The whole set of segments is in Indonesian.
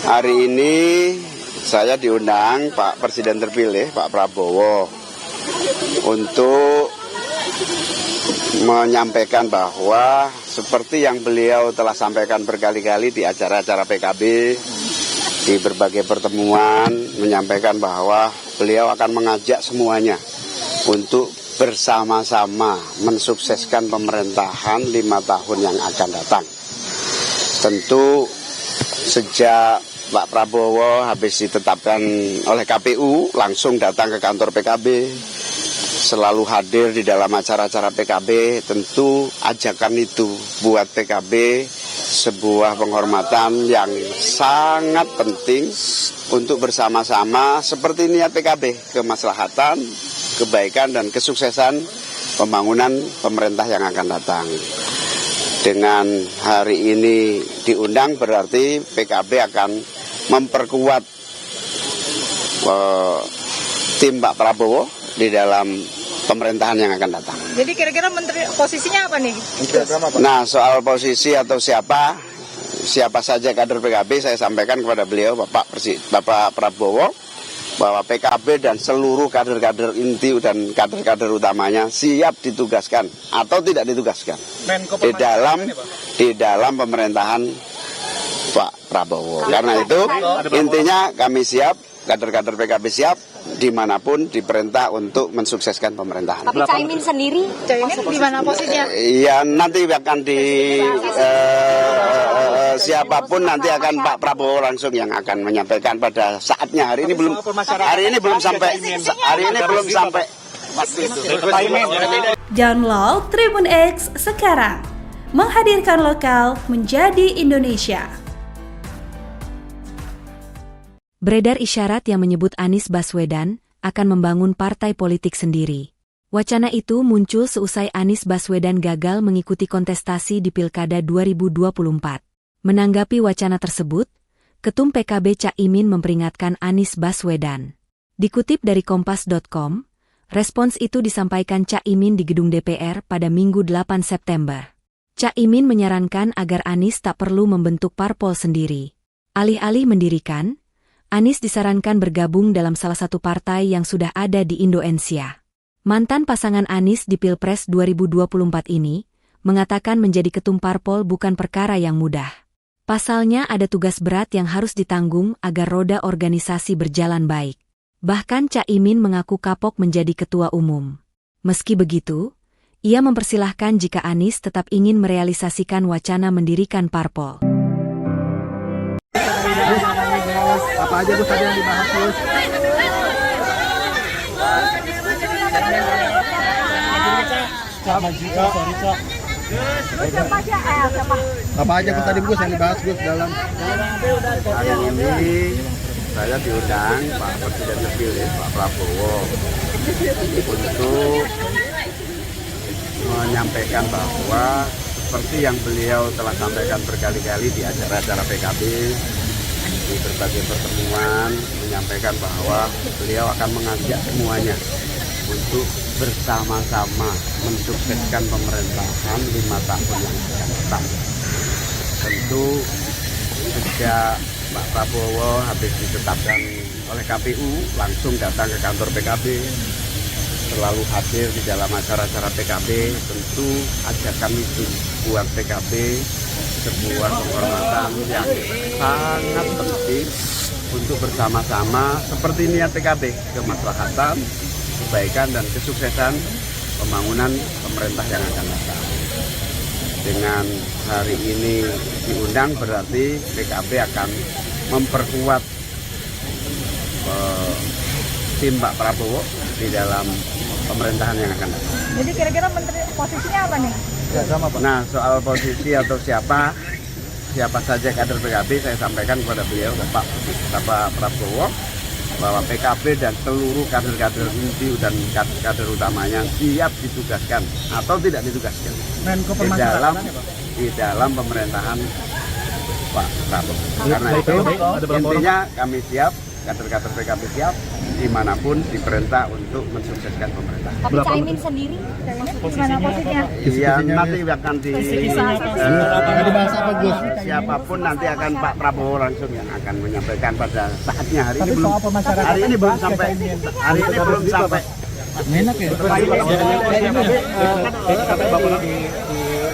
Hari ini saya diundang Pak Presiden terpilih, Pak Prabowo, untuk menyampaikan bahwa seperti yang beliau telah sampaikan berkali-kali di acara-acara PKB, di berbagai pertemuan, menyampaikan bahwa beliau akan mengajak semuanya untuk bersama-sama mensukseskan pemerintahan 5 tahun yang akan datang. Tentu sejak Pak Prabowo habis ditetapkan oleh KPU, langsung datang ke kantor PKB, selalu hadir di dalam acara-acara PKB. Tentu ajakan itu buat PKB sebuah penghormatan yang sangat penting untuk bersama-sama seperti niat PKB, kemaslahatan, kebaikan dan kesuksesan pembangunan pemerintah yang akan datang. Dengan hari ini diundang berarti PKB akan memperkuat tim Pak Prabowo di dalam pemerintahan yang akan datang. Jadi kira-kira menteri posisinya apa nih? Nah, soal posisi atau siapa saja kader PKB, saya sampaikan kepada beliau Bapak Prabowo bahwa PKB dan seluruh kader-kader inti dan kader-kader utamanya siap ditugaskan atau tidak ditugaskan di dalam pemerintahan Pak Prabowo. Karena itu intinya kami siap, kader-kader PKB siap dimanapun diperintah untuk mensukseskan pemerintahan. Tapi Caimin sendiri, di mana posisinya? Ya nanti akan siapapun nanti akan Pak Prabowo langsung yang akan menyampaikan pada saatnya. Hari ini belum sampai. Download Tribun X sekarang, menghadirkan lokal menjadi Indonesia. Beredar isyarat yang menyebut Anies Baswedan akan membangun partai politik sendiri. Wacana itu muncul seusai Anies Baswedan gagal mengikuti kontestasi di Pilkada 2024. Menanggapi wacana tersebut, Ketum PKB Caimin memperingatkan Anies Baswedan. Dikutip dari Kompas.com, respons itu disampaikan Caimin di gedung DPR pada Minggu 8 September. Caimin menyarankan agar Anies tak perlu membentuk parpol sendiri. Alih-alih mendirikan, Anies disarankan bergabung dalam salah satu partai yang sudah ada di Indonesia. Mantan pasangan Anies di Pilpres 2024 ini mengatakan menjadi ketum parpol bukan perkara yang mudah. Pasalnya ada tugas berat yang harus ditanggung agar roda organisasi berjalan baik. Bahkan Caimin mengaku kapok menjadi ketua umum. Meski begitu, ia mempersilahkan jika Anies tetap ingin merealisasikan wacana mendirikan parpol. Apa aja Gus tadi yang dibahas Gus? Apa aja Gus tadi Gus yang dibahas Gus dalam? Hari ini saya diundang Pak Presiden terpilih Pak Prabowo untuk menyampaikan bahwa seperti yang beliau telah sampaikan berkali-kali di acara-acara PKB, di berbagai pertemuan, menyampaikan bahwa beliau akan mengajak semuanya untuk bersama-sama mensukseskan pemerintahan 5 tahun yang akan datang. Tentu sejak Pak Prabowo habis ditetapkan oleh KPU, langsung datang ke kantor PKB, selalu hadir di dalam acara-acara PKB. Tentu ajakan itu buat PKB sebuah penghormatan yang sangat penting untuk bersama-sama seperti niat PKB, kemaslahatan, kebaikan dan kesuksesan pembangunan pemerintah yang akan datang. Dengan hari ini diundang berarti PKB akan memperkuat tim Pak Prabowo di dalam pemerintahan yang akan datang. Jadi kira-kira menteri posisinya apa nih? Nah, soal posisi atau siapa saja kader PKB, saya sampaikan kepada beliau Bapak Prabowo bahwa PKB dan seluruh kader-kader inti dan kader utamanya siap ditugaskan atau tidak ditugaskan di dalam pemerintahan Pak Prabowo. Karena itu intinya kami siap, kader-kader PKB siap dimanapun diperintah untuk mensukseskan pemerintah. Tapi Caimin sendiri gimana posisinya? Ya nanti akan Dibahas apa Gus? siapapun nanti akan Pak Prabowo langsung yang akan menyampaikan pada saatnya. Hari ini belum sampai. Enak ya?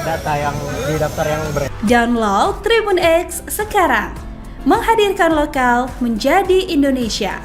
Data yang di daftar yang Download Tribun X sekarang. Menghadirkan lokal menjadi Indonesia.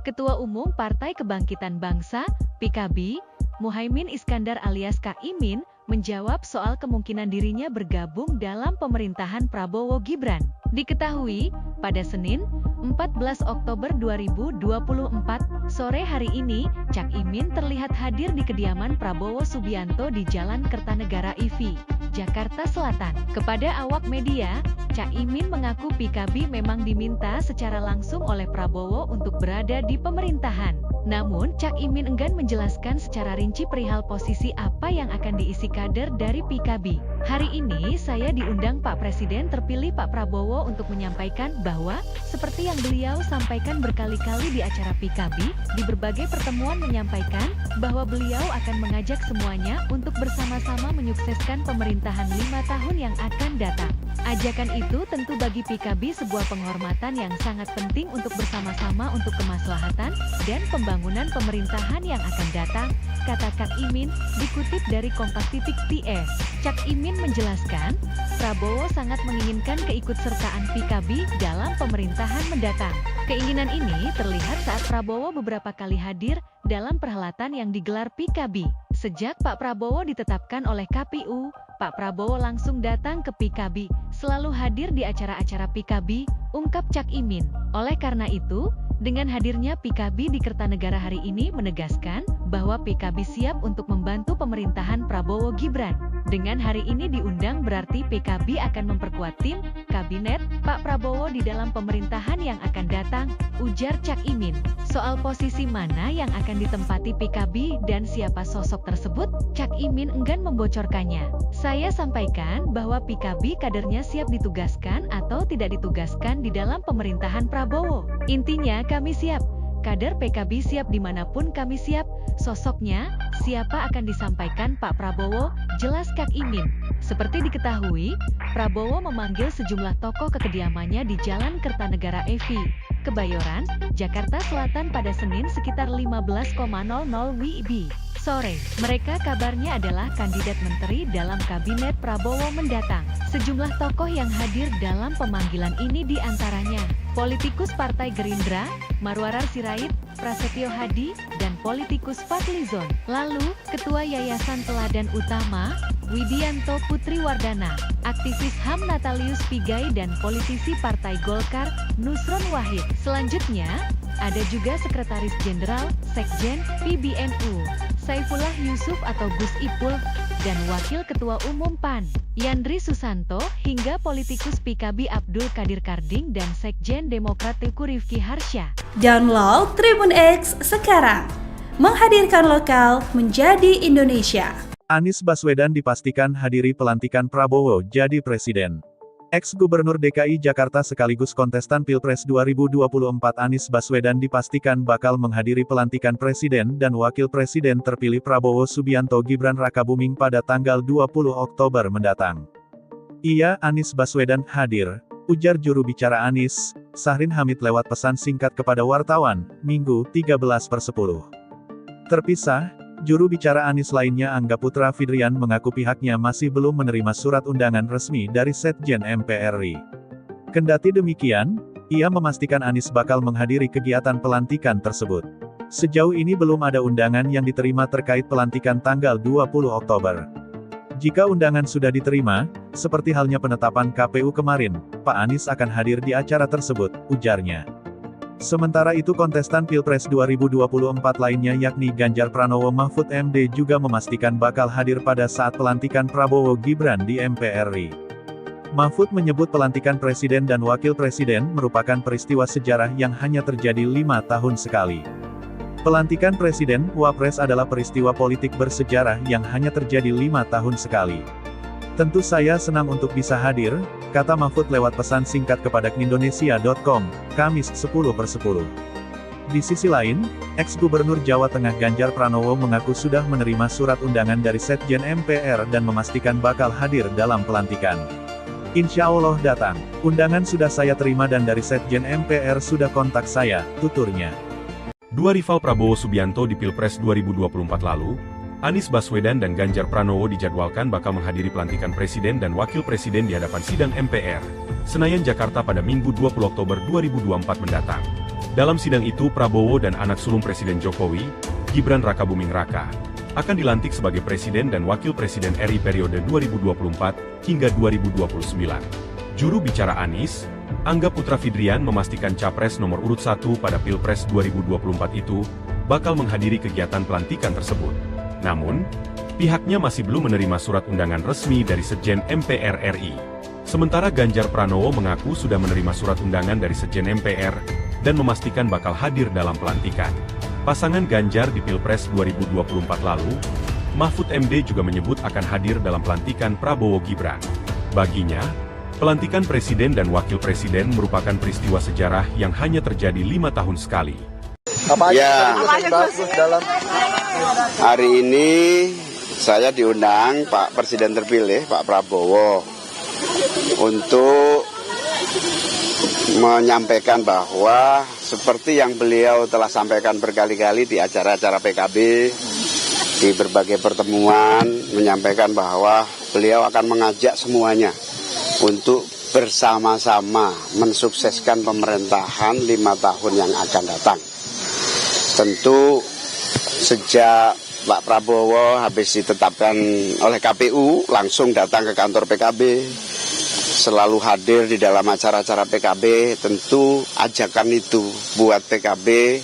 Ketua Umum Partai Kebangkitan Bangsa, PKB, Muhaimin Iskandar alias Kak Imin, menjawab soal kemungkinan dirinya bergabung dalam pemerintahan Prabowo Gibran. Diketahui, pada Senin, 14 Oktober 2024, sore hari ini, Cak Imin terlihat hadir di kediaman Prabowo Subianto di Jalan Kertanegara IV, Jakarta Selatan. Kepada awak media, Cak Imin mengaku PKB memang diminta secara langsung oleh Prabowo untuk berada di pemerintahan. Namun, Cak Imin enggan menjelaskan secara rinci perihal posisi apa yang akan diisi kader dari PKB. Hari ini saya diundang Pak Presiden terpilih Pak Prabowo untuk menyampaikan bahwa, seperti yang beliau sampaikan berkali-kali di acara PKB, di berbagai pertemuan menyampaikan bahwa beliau akan mengajak semuanya untuk bersama-sama menyukseskan pemerintahan 5 tahun yang akan datang. Ajakan itu tentu bagi PKB sebuah penghormatan yang sangat penting untuk bersama-sama untuk kemaslahatan dan pembangunan pemerintahan yang akan datang, kata Cak Imin, dikutip dari Kompas.TS. Cak Imin menjelaskan, Prabowo sangat menginginkan keikutsertaan PKB dalam pemerintahan mendatang. Keinginan ini terlihat saat Prabowo beberapa kali hadir dalam perhelatan yang digelar PKB. Sejak Pak Prabowo ditetapkan oleh KPU, Pak Prabowo langsung datang ke PKB, selalu hadir di acara-acara PKB, ungkap Cak Imin. Oleh karena itu, dengan hadirnya PKB di Kertanegara hari ini menegaskan bahwa PKB siap untuk membantu pemerintahan Prabowo Gibran. Dengan hari ini diundang berarti PKB akan memperkuat tim, kabinet, Pak Prabowo di dalam pemerintahan yang akan datang, ujar Cak Imin. Soal posisi mana yang akan ditempati PKB dan siapa sosok tersebut, Cak Imin enggan membocorkannya. Saya sampaikan bahwa PKB kadernya siap ditugaskan atau tidak ditugaskan di dalam pemerintahan Prabowo. Intinya kami siap. Kader PKB siap dimanapun kami siap, sosoknya, siapa akan disampaikan Pak Prabowo, jelas Kak Imin. Seperti diketahui, Prabowo memanggil sejumlah tokoh ke kediamannya di Jalan Kertanegara IV, Kebayoran, Jakarta Selatan pada Senin sekitar 15.00 WIB sore. Mereka kabarnya adalah kandidat menteri dalam kabinet Prabowo mendatang. Sejumlah tokoh yang hadir dalam pemanggilan ini diantaranya politikus Partai Gerindra, Marwarar Sirait, Prasetyo Hadi, dan politikus Fadlizon. Lalu, Ketua Yayasan Teladan Utama, Widianto Putriwardana, aktivis HAM Natalius Pigai dan politisi Partai Golkar, Nusron Wahid. Selanjutnya, ada juga Sekretaris Jenderal, Sekjen, PBNU, Saifullah Yusuf atau Gus Ipul, dan Wakil Ketua Umum PAN, Yandri Susanto, hingga politikus PKB Abdul Qadir Karding dan Sekjen Demokrat Teguh Rifki Harsha. Download Tribun X sekarang. Menghadirkan lokal menjadi Indonesia. Anies Baswedan dipastikan hadiri pelantikan Prabowo jadi presiden. Ex-Gubernur DKI Jakarta sekaligus kontestan Pilpres 2024 Anies Baswedan dipastikan bakal menghadiri pelantikan Presiden dan Wakil Presiden terpilih Prabowo Subianto Gibran Rakabuming pada tanggal 20 Oktober mendatang. Iya, Anies Baswedan hadir, ujar juru bicara Anies, Sahrin Hamid lewat pesan singkat kepada wartawan, Minggu 13/10. Terpisah, juru bicara Anies lainnya Angga Putra Fidrian mengaku pihaknya masih belum menerima surat undangan resmi dari Sekjen MPRI. Kendati demikian, ia memastikan Anies bakal menghadiri kegiatan pelantikan tersebut. Sejauh ini belum ada undangan yang diterima terkait pelantikan tanggal 20 Oktober. Jika undangan sudah diterima, seperti halnya penetapan KPU kemarin, Pak Anies akan hadir di acara tersebut, ujarnya. Sementara itu kontestan Pilpres 2024 lainnya yakni Ganjar Pranowo Mahfud MD juga memastikan bakal hadir pada saat pelantikan Prabowo Gibran di MPRI. Mahfud menyebut pelantikan Presiden dan Wakil Presiden merupakan peristiwa sejarah yang hanya terjadi 5 tahun sekali. Pelantikan Presiden, Wapres adalah peristiwa politik bersejarah yang hanya terjadi 5 tahun sekali. Tentu saya senang untuk bisa hadir, kata Mahfud lewat pesan singkat kepada Indonesia.com, Kamis 10/10. Di sisi lain, ex-Gubernur Jawa Tengah Ganjar Pranowo mengaku sudah menerima surat undangan dari Sekjen MPR dan memastikan bakal hadir dalam pelantikan. Insya Allah datang. Undangan sudah saya terima dan dari Sekjen MPR sudah kontak saya, tuturnya. Dua rival Prabowo Subianto di Pilpres 2024 lalu, Anies Baswedan dan Ganjar Pranowo dijadwalkan bakal menghadiri pelantikan Presiden dan Wakil Presiden di hadapan sidang MPR, Senayan, Jakarta pada Minggu 20 Oktober 2024 mendatang. Dalam sidang itu Prabowo dan anak sulung Presiden Jokowi, Gibran Rakabuming Raka, akan dilantik sebagai Presiden dan Wakil Presiden RI periode 2024 hingga 2029. Juru bicara Anies, Angga Putra Fidrian memastikan Capres nomor urut 1 pada Pilpres 2024 itu bakal menghadiri kegiatan pelantikan tersebut. Namun, pihaknya masih belum menerima surat undangan resmi dari Sekjen MPR RI. Sementara Ganjar Pranowo mengaku sudah menerima surat undangan dari Sekjen MPR dan memastikan bakal hadir dalam pelantikan. Pasangan Ganjar di Pilpres 2024 lalu, Mahfud MD juga menyebut akan hadir dalam pelantikan Prabowo Gibran. Baginya, pelantikan Presiden dan Wakil Presiden merupakan peristiwa sejarah yang hanya terjadi 5 tahun sekali. Apa aja Ya. yang dibahas Gus dalam Hari ini saya diundang Pak Presiden terpilih, Pak Prabowo, untuk menyampaikan bahwa seperti yang beliau telah sampaikan berkali-kali di acara-acara PKB, di berbagai pertemuan, menyampaikan bahwa beliau akan mengajak semuanya untuk bersama-sama mensukseskan pemerintahan 5 tahun yang akan datang. Tentu sejak Pak Prabowo habis ditetapkan oleh KPU, langsung datang ke kantor PKB, selalu hadir di dalam acara-acara PKB. Tentu ajakan itu buat PKB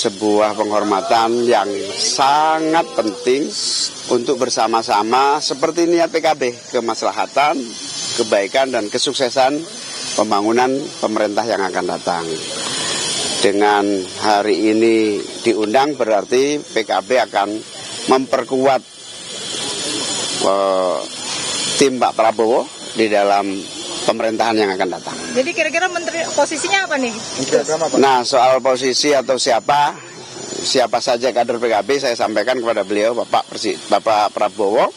sebuah penghormatan yang sangat penting untuk bersama-sama seperti niat PKB, kemaslahatan, kebaikan dan kesuksesan pembangunan pemerintah yang akan datang. Dengan hari ini diundang berarti PKB akan memperkuat tim Pak Prabowo di dalam pemerintahan yang akan datang. Jadi kira-kira menteri posisinya apa nih? Nah, soal posisi atau siapa saja kader PKB, saya sampaikan kepada beliau Bapak Prabowo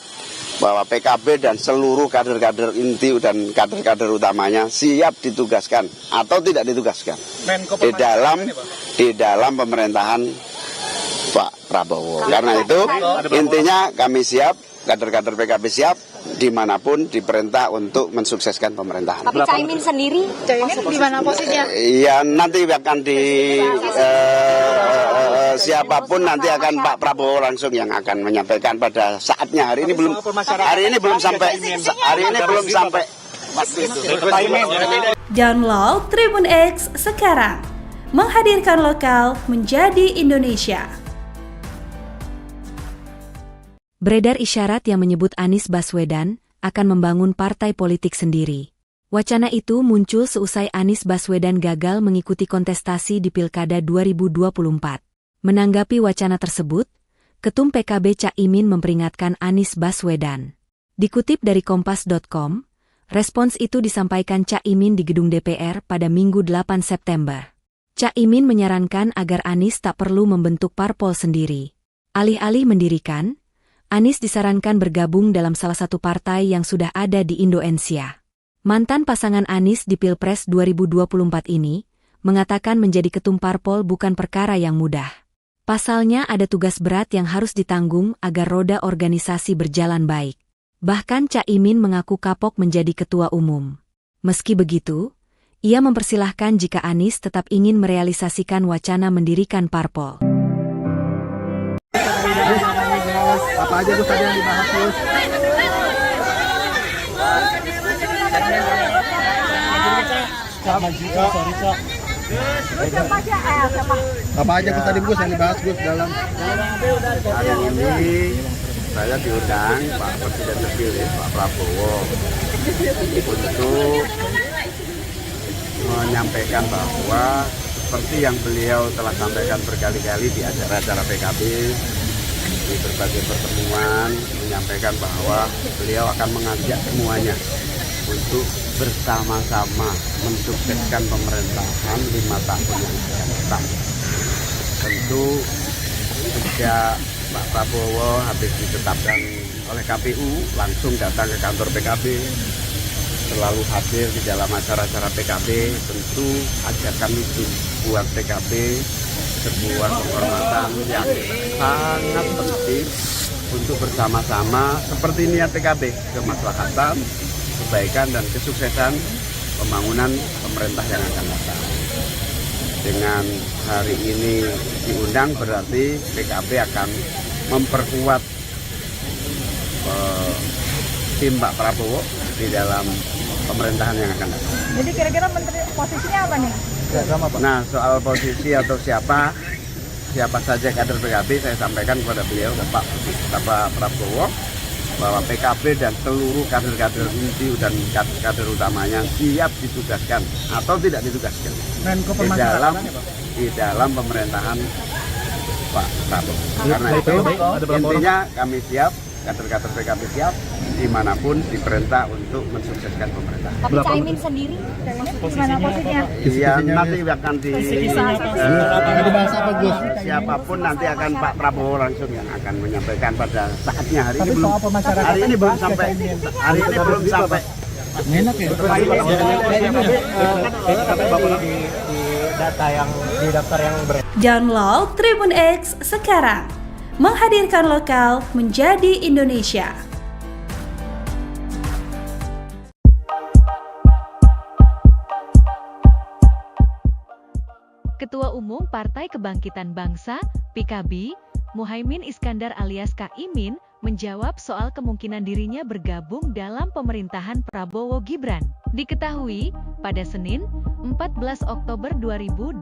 bahwa PKB dan seluruh kader-kader inti dan kader-kader utamanya siap ditugaskan atau tidak ditugaskan di dalam pemerintahan Pak Prabowo. Karena itu intinya kami siap, kader-kader PKB siap dimanapun diperintah untuk mensukseskan pemerintahan. Tapi Caimin sendiri, di mana posisinya? Ya nanti akan siapapun nanti akan Pak Prabowo langsung yang akan menyampaikan pada saatnya. Hari ini belum sampai. Download Tribun X sekarang. Menghadirkan lokal menjadi Indonesia. Beredar isyarat yang menyebut Anies Baswedan akan membangun partai politik sendiri. Wacana itu muncul seusai Anies Baswedan gagal mengikuti kontestasi di Pilkada 2024. Menanggapi wacana tersebut, Ketum PKB Cak Imin memperingatkan Anies Baswedan. Dikutip dari Kompas.com, respons itu disampaikan Cak Imin di gedung DPR pada Minggu 8 September. Cak Imin menyarankan agar Anies tak perlu membentuk parpol sendiri. Alih-alih mendirikan, Anies disarankan bergabung dalam salah satu partai yang sudah ada di Indonesia. Mantan pasangan Anies di Pilpres 2024 ini mengatakan menjadi ketum parpol bukan perkara yang mudah. Pasalnya ada tugas berat yang harus ditanggung agar roda organisasi berjalan baik. Bahkan Cak Imin mengaku kapok menjadi ketua umum. Meski begitu, ia mempersilahkan jika Anies tetap ingin merealisasikan wacana mendirikan parpol. apa aja Gus tadi yang dibahas Gus? Apa aja Gus tadi Gus yang dibahas Gus dalam Hari ini saya diundang Pak Presiden terpilih Pak Prabowo untuk menyampaikan bahwa seperti yang beliau telah sampaikan berkali-kali di acara-acara PKB, di berbagai pertemuan, menyampaikan menyampaikan bahwa beliau akan mengajak semuanya untuk bersama-sama mensukseskan pemerintahan 5 tahun yang akan datang. Tentu sejak Pak Prabowo habis ditetapkan oleh KPU langsung datang ke kantor PKB, selalu hadir di dalam acara-acara PKB. Tentu ajakan itu buat PKB sebuah kehormatan yang sangat penting untuk bersama-sama seperti niat PKB, kemaslahatan, kebaikan dan kesuksesan pembangunan pemerintah yang akan datang. Dengan hari ini diundang berarti PKB akan memperkuat tim Pak Prabowo di dalam pemerintahan yang akan datang. Jadi kira-kira menteri posisinya apa nih? Nah, soal posisi atau siapa saja kader PKB, saya sampaikan kepada beliau, Pak Prabowo, bahwa PKB dan seluruh kader-kader inti dan kader utamanya siap ditugaskan atau tidak ditugaskan di dalam pemerintahan Pak Prabowo. Karena itu intinya kami siap, kader-kader PKB siap dimanapun diperintah untuk mensukseskan pemerintahan. Tapi Caimin sendiri, gimana posisinya? Iya, nanti akan dibahas apa Gus? siapapun nanti akan Pak Prabowo langsung yang akan menyampaikan pada saatnya. Hari ini belum sampai. Enak ya? Data yang di daftar yang Download Tribun X sekarang. Menghadirkan lokal menjadi Indonesia. Ketua Umum Partai Kebangkitan Bangsa, PKB, Muhaimin Iskandar alias Kak Imin, menjawab soal kemungkinan dirinya bergabung dalam pemerintahan Prabowo Gibran. Diketahui, pada Senin, 14 Oktober 2024,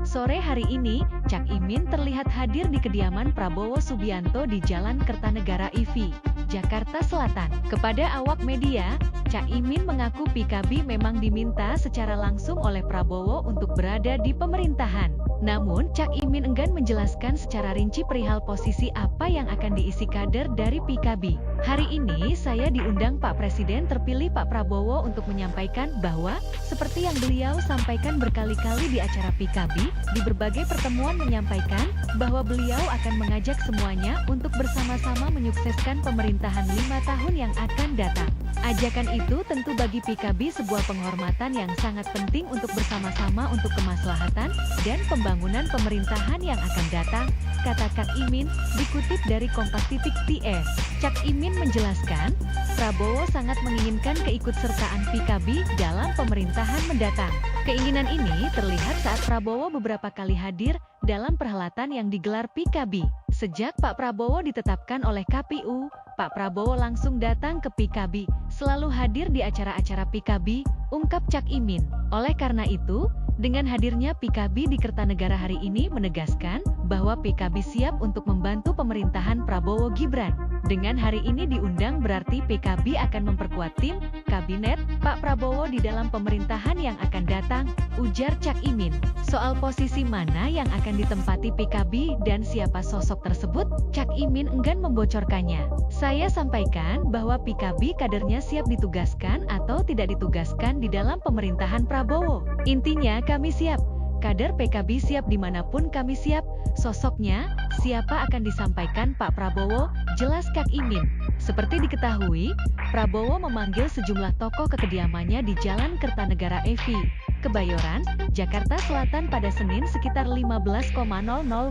sore hari ini, Cak Imin terlihat hadir di kediaman Prabowo Subianto di Jalan Kertanegara IV, Jakarta Selatan. Kepada awak media, Cak Imin mengaku PKB memang diminta secara langsung oleh Prabowo untuk berada di pemerintahan. Namun, Cak Imin enggan menjelaskan secara rinci perihal posisi apa yang akan diisi kader dari PKB. Hari ini saya diundang Pak Presiden terpilih Pak Prabowo untuk menyampaikan bahwa, seperti yang beliau sampaikan berkali-kali di acara PKB, di berbagai pertemuan menyampaikan bahwa beliau akan mengajak semuanya untuk bersama-sama menyukseskan pemerintahan 5 tahun yang akan datang. Ajakan itu tentu bagi PKB sebuah penghormatan yang sangat penting untuk bersama-sama untuk kemaslahatan dan pembangunan pemerintahan yang akan datang, kata Cak Imin, dikutip dari Kompas.TS. Cak Imin menjelaskan, Prabowo sangat menginginkan keikutsertaan PKB dalam pemerintahan mendatang. Keinginan ini terlihat saat Prabowo beberapa kali hadir dalam perhelatan yang digelar PKB. Sejak Pak Prabowo ditetapkan oleh KPU, Pak Prabowo langsung datang ke PKB, selalu hadir di acara-acara PKB, ungkap Cak Imin. Oleh karena itu, dengan hadirnya PKB di Kertanegara hari ini menegaskan bahwa PKB siap untuk membantu pemerintahan Prabowo Gibran. Dengan hari ini diundang berarti PKB akan memperkuat tim, kabinet, Pak Prabowo di dalam pemerintahan yang akan datang, ujar Cak Imin. Soal posisi mana yang akan ditempati PKB dan siapa sosok tersebut, Cak Imin enggan membocorkannya. Saya sampaikan bahwa PKB kadernya siap ditugaskan atau tidak ditugaskan di dalam pemerintahan Prabowo. Intinya kami siap. Kader PKB siap dimanapun kami siap. Sosoknya, siapa akan disampaikan Pak Prabowo, jelas Kak Imin. Seperti diketahui, Prabowo memanggil sejumlah tokoh ke kediamannya di Jalan Kertanegara IV, Kebayoran, Jakarta Selatan pada Senin sekitar 15.00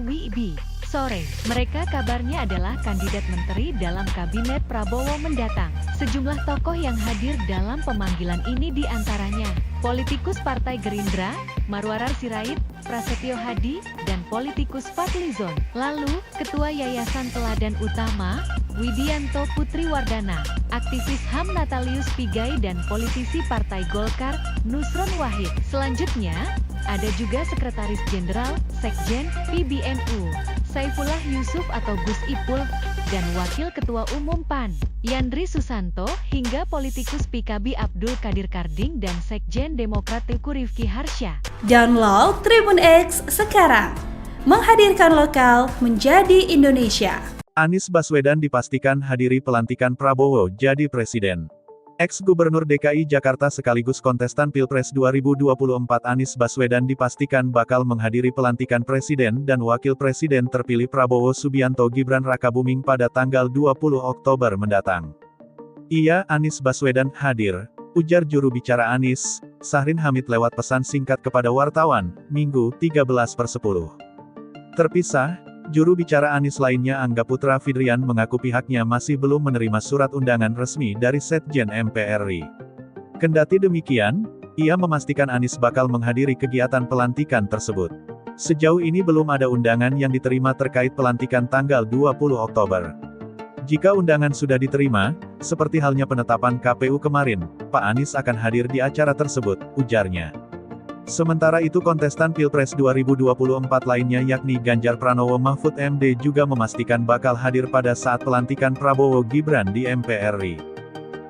WIB sore. Mereka kabarnya adalah kandidat menteri dalam kabinet Prabowo mendatang. Sejumlah tokoh yang hadir dalam pemanggilan ini diantaranya politikus Partai Gerindra, Marwarar Sirait, Prasetyo Hadi, dan politikus Fadlizon. Lalu, Ketua Yayasan Teladan Utama, Widianto Putriwardana, aktivis HAM Natalius Pigai dan politisi Partai Golkar, Nusron Wahid. Selanjutnya, ada juga Sekretaris Jenderal, Sekjen, PBNU, Saifullah Yusuf atau Gus Ipul, dan Wakil Ketua Umum PAN, Yandri Susanto, hingga politikus PKB Abdul Qadir Karding dan Sekjen Demokrat Teguh Rifki Harsha. Download Tribun X sekarang. Menghadirkan lokal menjadi Indonesia. Anies Baswedan dipastikan hadiri pelantikan Prabowo jadi presiden. Ex-Gubernur DKI Jakarta sekaligus kontestan Pilpres 2024 Anies Baswedan dipastikan bakal menghadiri pelantikan presiden dan wakil presiden terpilih Prabowo Subianto Gibran Rakabuming pada tanggal 20 Oktober mendatang. Iya, Anies Baswedan hadir, ujar juru bicara Anies, Sahrin Hamid lewat pesan singkat kepada wartawan, Minggu, 13/10. Terpisah, juru bicara Anies lainnya Angga Putra Fidrian mengaku pihaknya masih belum menerima surat undangan resmi dari Sekjen MPR RI. Kendati demikian, ia memastikan Anies bakal menghadiri kegiatan pelantikan tersebut. Sejauh ini belum ada undangan yang diterima terkait pelantikan tanggal 20 Oktober. Jika undangan sudah diterima, seperti halnya penetapan KPU kemarin, Pak Anies akan hadir di acara tersebut, ujarnya. Sementara itu kontestan Pilpres 2024 lainnya yakni Ganjar Pranowo Mahfud MD juga memastikan bakal hadir pada saat pelantikan Prabowo Gibran di MPR RI.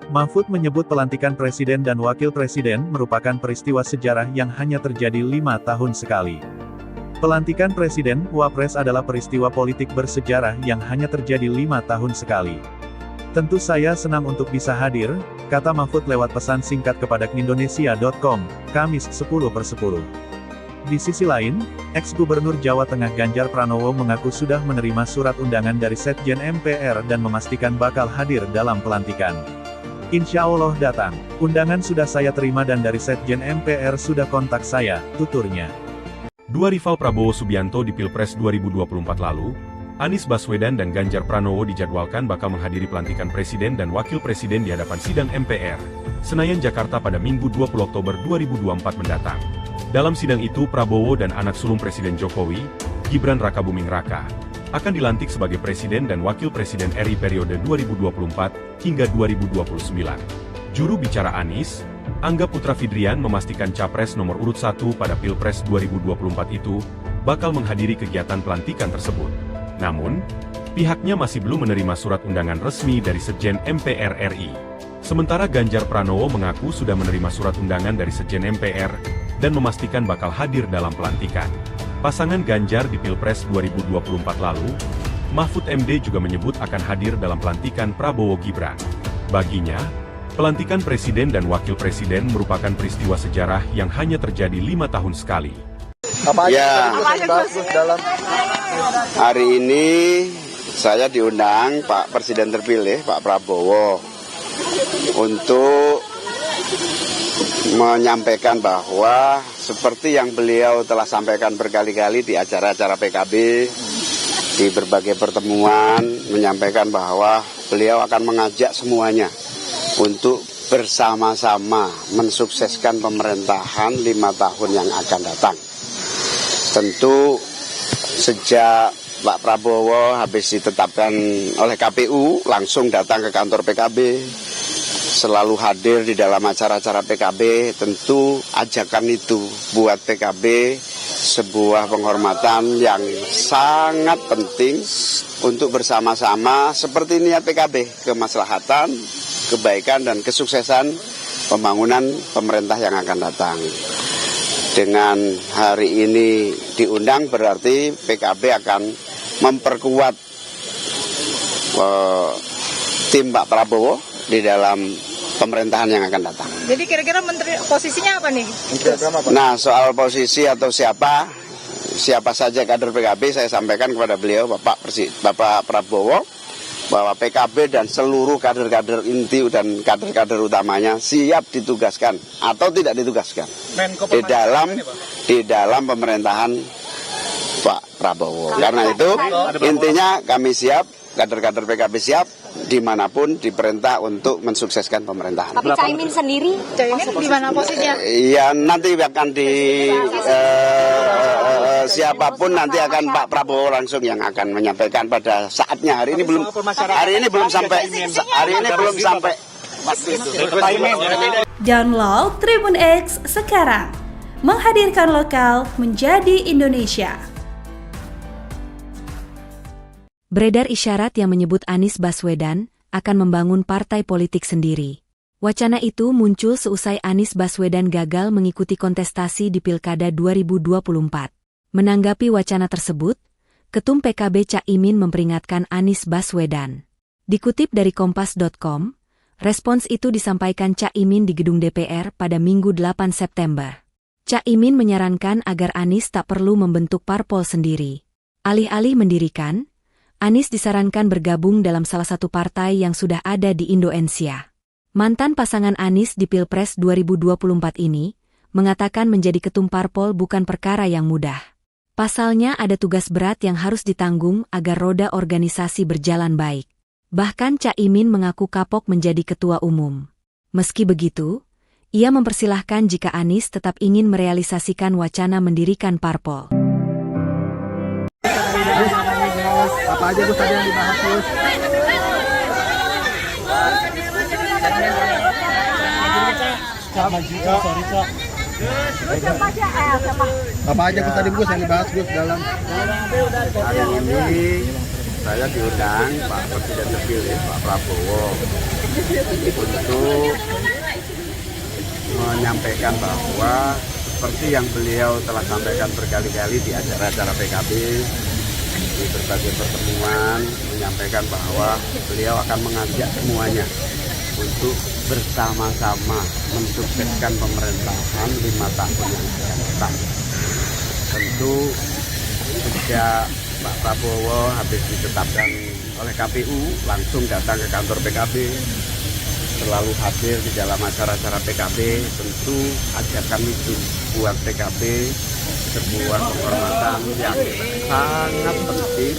Mahfud menyebut pelantikan presiden dan wakil presiden merupakan peristiwa sejarah yang hanya terjadi 5 tahun sekali. Pelantikan presiden, wapres adalah peristiwa politik bersejarah yang hanya terjadi 5 tahun sekali. Tentu saya senang untuk bisa hadir, kata Mahfud lewat pesan singkat kepada Indonesia.com, Kamis 10/10. Di sisi lain, ex-Gubernur Jawa Tengah Ganjar Pranowo mengaku sudah menerima surat undangan dari Sekjen MPR dan memastikan bakal hadir dalam pelantikan. Insya Allah datang. Undangan sudah saya terima dan dari Sekjen MPR sudah kontak saya, tuturnya. Dua rival Prabowo Subianto di Pilpres 2024 lalu, Anies Baswedan dan Ganjar Pranowo dijadwalkan bakal menghadiri pelantikan presiden dan wakil presiden di hadapan sidang MPR, Senayan Jakarta pada Minggu 20 Oktober 2024 mendatang. Dalam sidang itu Prabowo dan anak sulung Presiden Jokowi, Gibran Rakabuming Raka, akan dilantik sebagai presiden dan wakil presiden RI periode 2024 hingga 2029. Juru bicara Anies, Angga Putra Fidrian memastikan capres nomor urut 1 pada Pilpres 2024 itu bakal menghadiri kegiatan pelantikan tersebut. Namun, pihaknya masih belum menerima surat undangan resmi dari Sekjen MPR RI. Sementara Ganjar Pranowo mengaku sudah menerima surat undangan dari Sekjen MPR dan memastikan bakal hadir dalam pelantikan. Pasangan Ganjar di Pilpres 2024 lalu, Mahfud MD juga menyebut akan hadir dalam pelantikan Prabowo Gibran. Baginya, pelantikan presiden dan wakil presiden merupakan peristiwa sejarah yang hanya terjadi 5 tahun sekali. Ya, hari ini saya diundang Pak Presiden terpilih, Pak Prabowo, untuk menyampaikan bahwa seperti yang beliau telah sampaikan berkali-kali di acara-acara PKB, di berbagai pertemuan, menyampaikan bahwa beliau akan mengajak semuanya untuk bersama-sama mensukseskan pemerintahan 5 tahun yang akan datang. Tentu sejak Pak Prabowo habis ditetapkan oleh KPU, langsung datang ke kantor PKB, selalu hadir di dalam acara-acara PKB. Tentu ajakan itu buat PKB sebuah penghormatan yang sangat penting untuk bersama-sama seperti niat PKB, kemaslahatan, kebaikan dan kesuksesan pembangunan pemerintah yang akan datang. Dengan hari ini diundang berarti PKB akan memperkuat tim Pak Prabowo di dalam pemerintahan yang akan datang. Jadi kira-kira menteri posisinya apa nih? Nah, soal posisi atau siapa saja kader PKB saya sampaikan kepada beliau Bapak Prabowo bahwa PKB dan seluruh kader-kader inti dan kader-kader utamanya siap ditugaskan atau tidak ditugaskan di dalam pemerintahan Pak Prabowo. Karena itu intinya kami siap, kader-kader PKB siap dimanapun diperintah untuk mensukseskan pemerintahan. Tapi Caimin sendiri, di mana posisinya? Ya nanti akan siapapun nanti akan Pak Prabowo langsung yang akan menyampaikan pada saatnya. Hari ini belum sampai. Download Tribun X sekarang, menghadirkan lokal menjadi Indonesia. Beredar isyarat yang menyebut Anies Baswedan akan membangun partai politik sendiri. Wacana itu muncul seusai Anies Baswedan gagal mengikuti kontestasi di Pilkada 2024. Menanggapi wacana tersebut, Ketum PKB Cak Imin memperingatkan Anies Baswedan. Dikutip dari Kompas.com, respons itu disampaikan Cak Imin di gedung DPR pada Minggu 8 September. Cak Imin menyarankan agar Anies tak perlu membentuk parpol sendiri. Alih-alih mendirikan, Anies disarankan bergabung dalam salah satu partai yang sudah ada di Indonesia. Mantan pasangan Anies di Pilpres 2024 ini mengatakan menjadi ketum parpol bukan perkara yang mudah. Pasalnya ada tugas berat yang harus ditanggung agar roda organisasi berjalan baik. Bahkan Cak Imin mengaku kapok menjadi ketua umum. Meski begitu, ia mempersilahkan jika Anies tetap ingin merealisasikan wacana mendirikan parpol. Apa aja Gus tadi yang dibahas Gus? Apa aja Gus tadi Gus yang dibahas Gus dalam? Hari ini saya diundang Pak Presiden terpilih Pak Prabowo untuk menyampaikan bahwa seperti yang beliau telah sampaikan berkali-kali di acara-acara PKB, di berbagai pertemuan, menyampaikan bahwa beliau akan mengajak semuanya untuk bersama-sama mensukseskan pemerintahan 5 tahun yang akan datang. Tentu sejak Pak Prabowo habis ditetapkan oleh KPU langsung datang ke kantor PKB, selalu hadir di dalam acara-acara PKB. Tentu ajakan itu buat PKB sebuah kehormatan yang sangat penting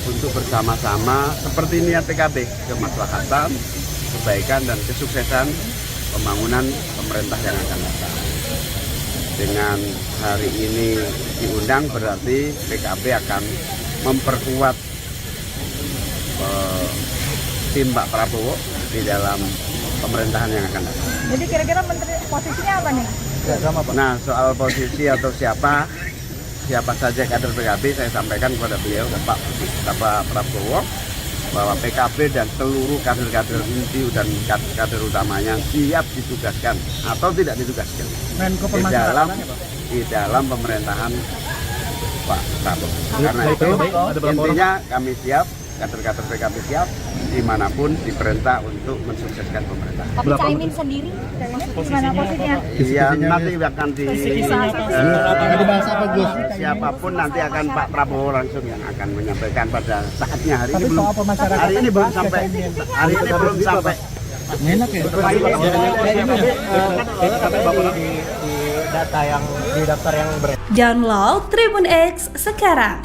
untuk bersama-sama seperti niat PKB, kemaslahatan, kebaikan dan kesuksesan pembangunan pemerintah yang akan datang. Dengan hari ini diundang berarti PKB akan memperkuat tim Pak Prabowo di dalam pemerintahan yang akan datang. Jadi kira-kira menteri posisinya apa nih? Nah, soal posisi atau siapa saja kader PKB, saya sampaikan kepada beliau Pak Prabowo bahwa PKB dan seluruh kader-kader inti dan kader utamanya siap ditugaskan atau tidak ditugaskan di dalam pemerintahan Pak Prabowo. Karena itu intinya kami siap, kader-kader PKB siap dimanapun diperintah untuk mensukseskan pemerintahan. Tapi Cak Imin sendiri gimana posisinya? Iya, nanti akan Dibahas apa Gus? siapapun nanti akan Pak Prabowo langsung yang akan menyampaikan pada saatnya. Hari ini belum sampai. Enak ya? Download Tribun X sekarang.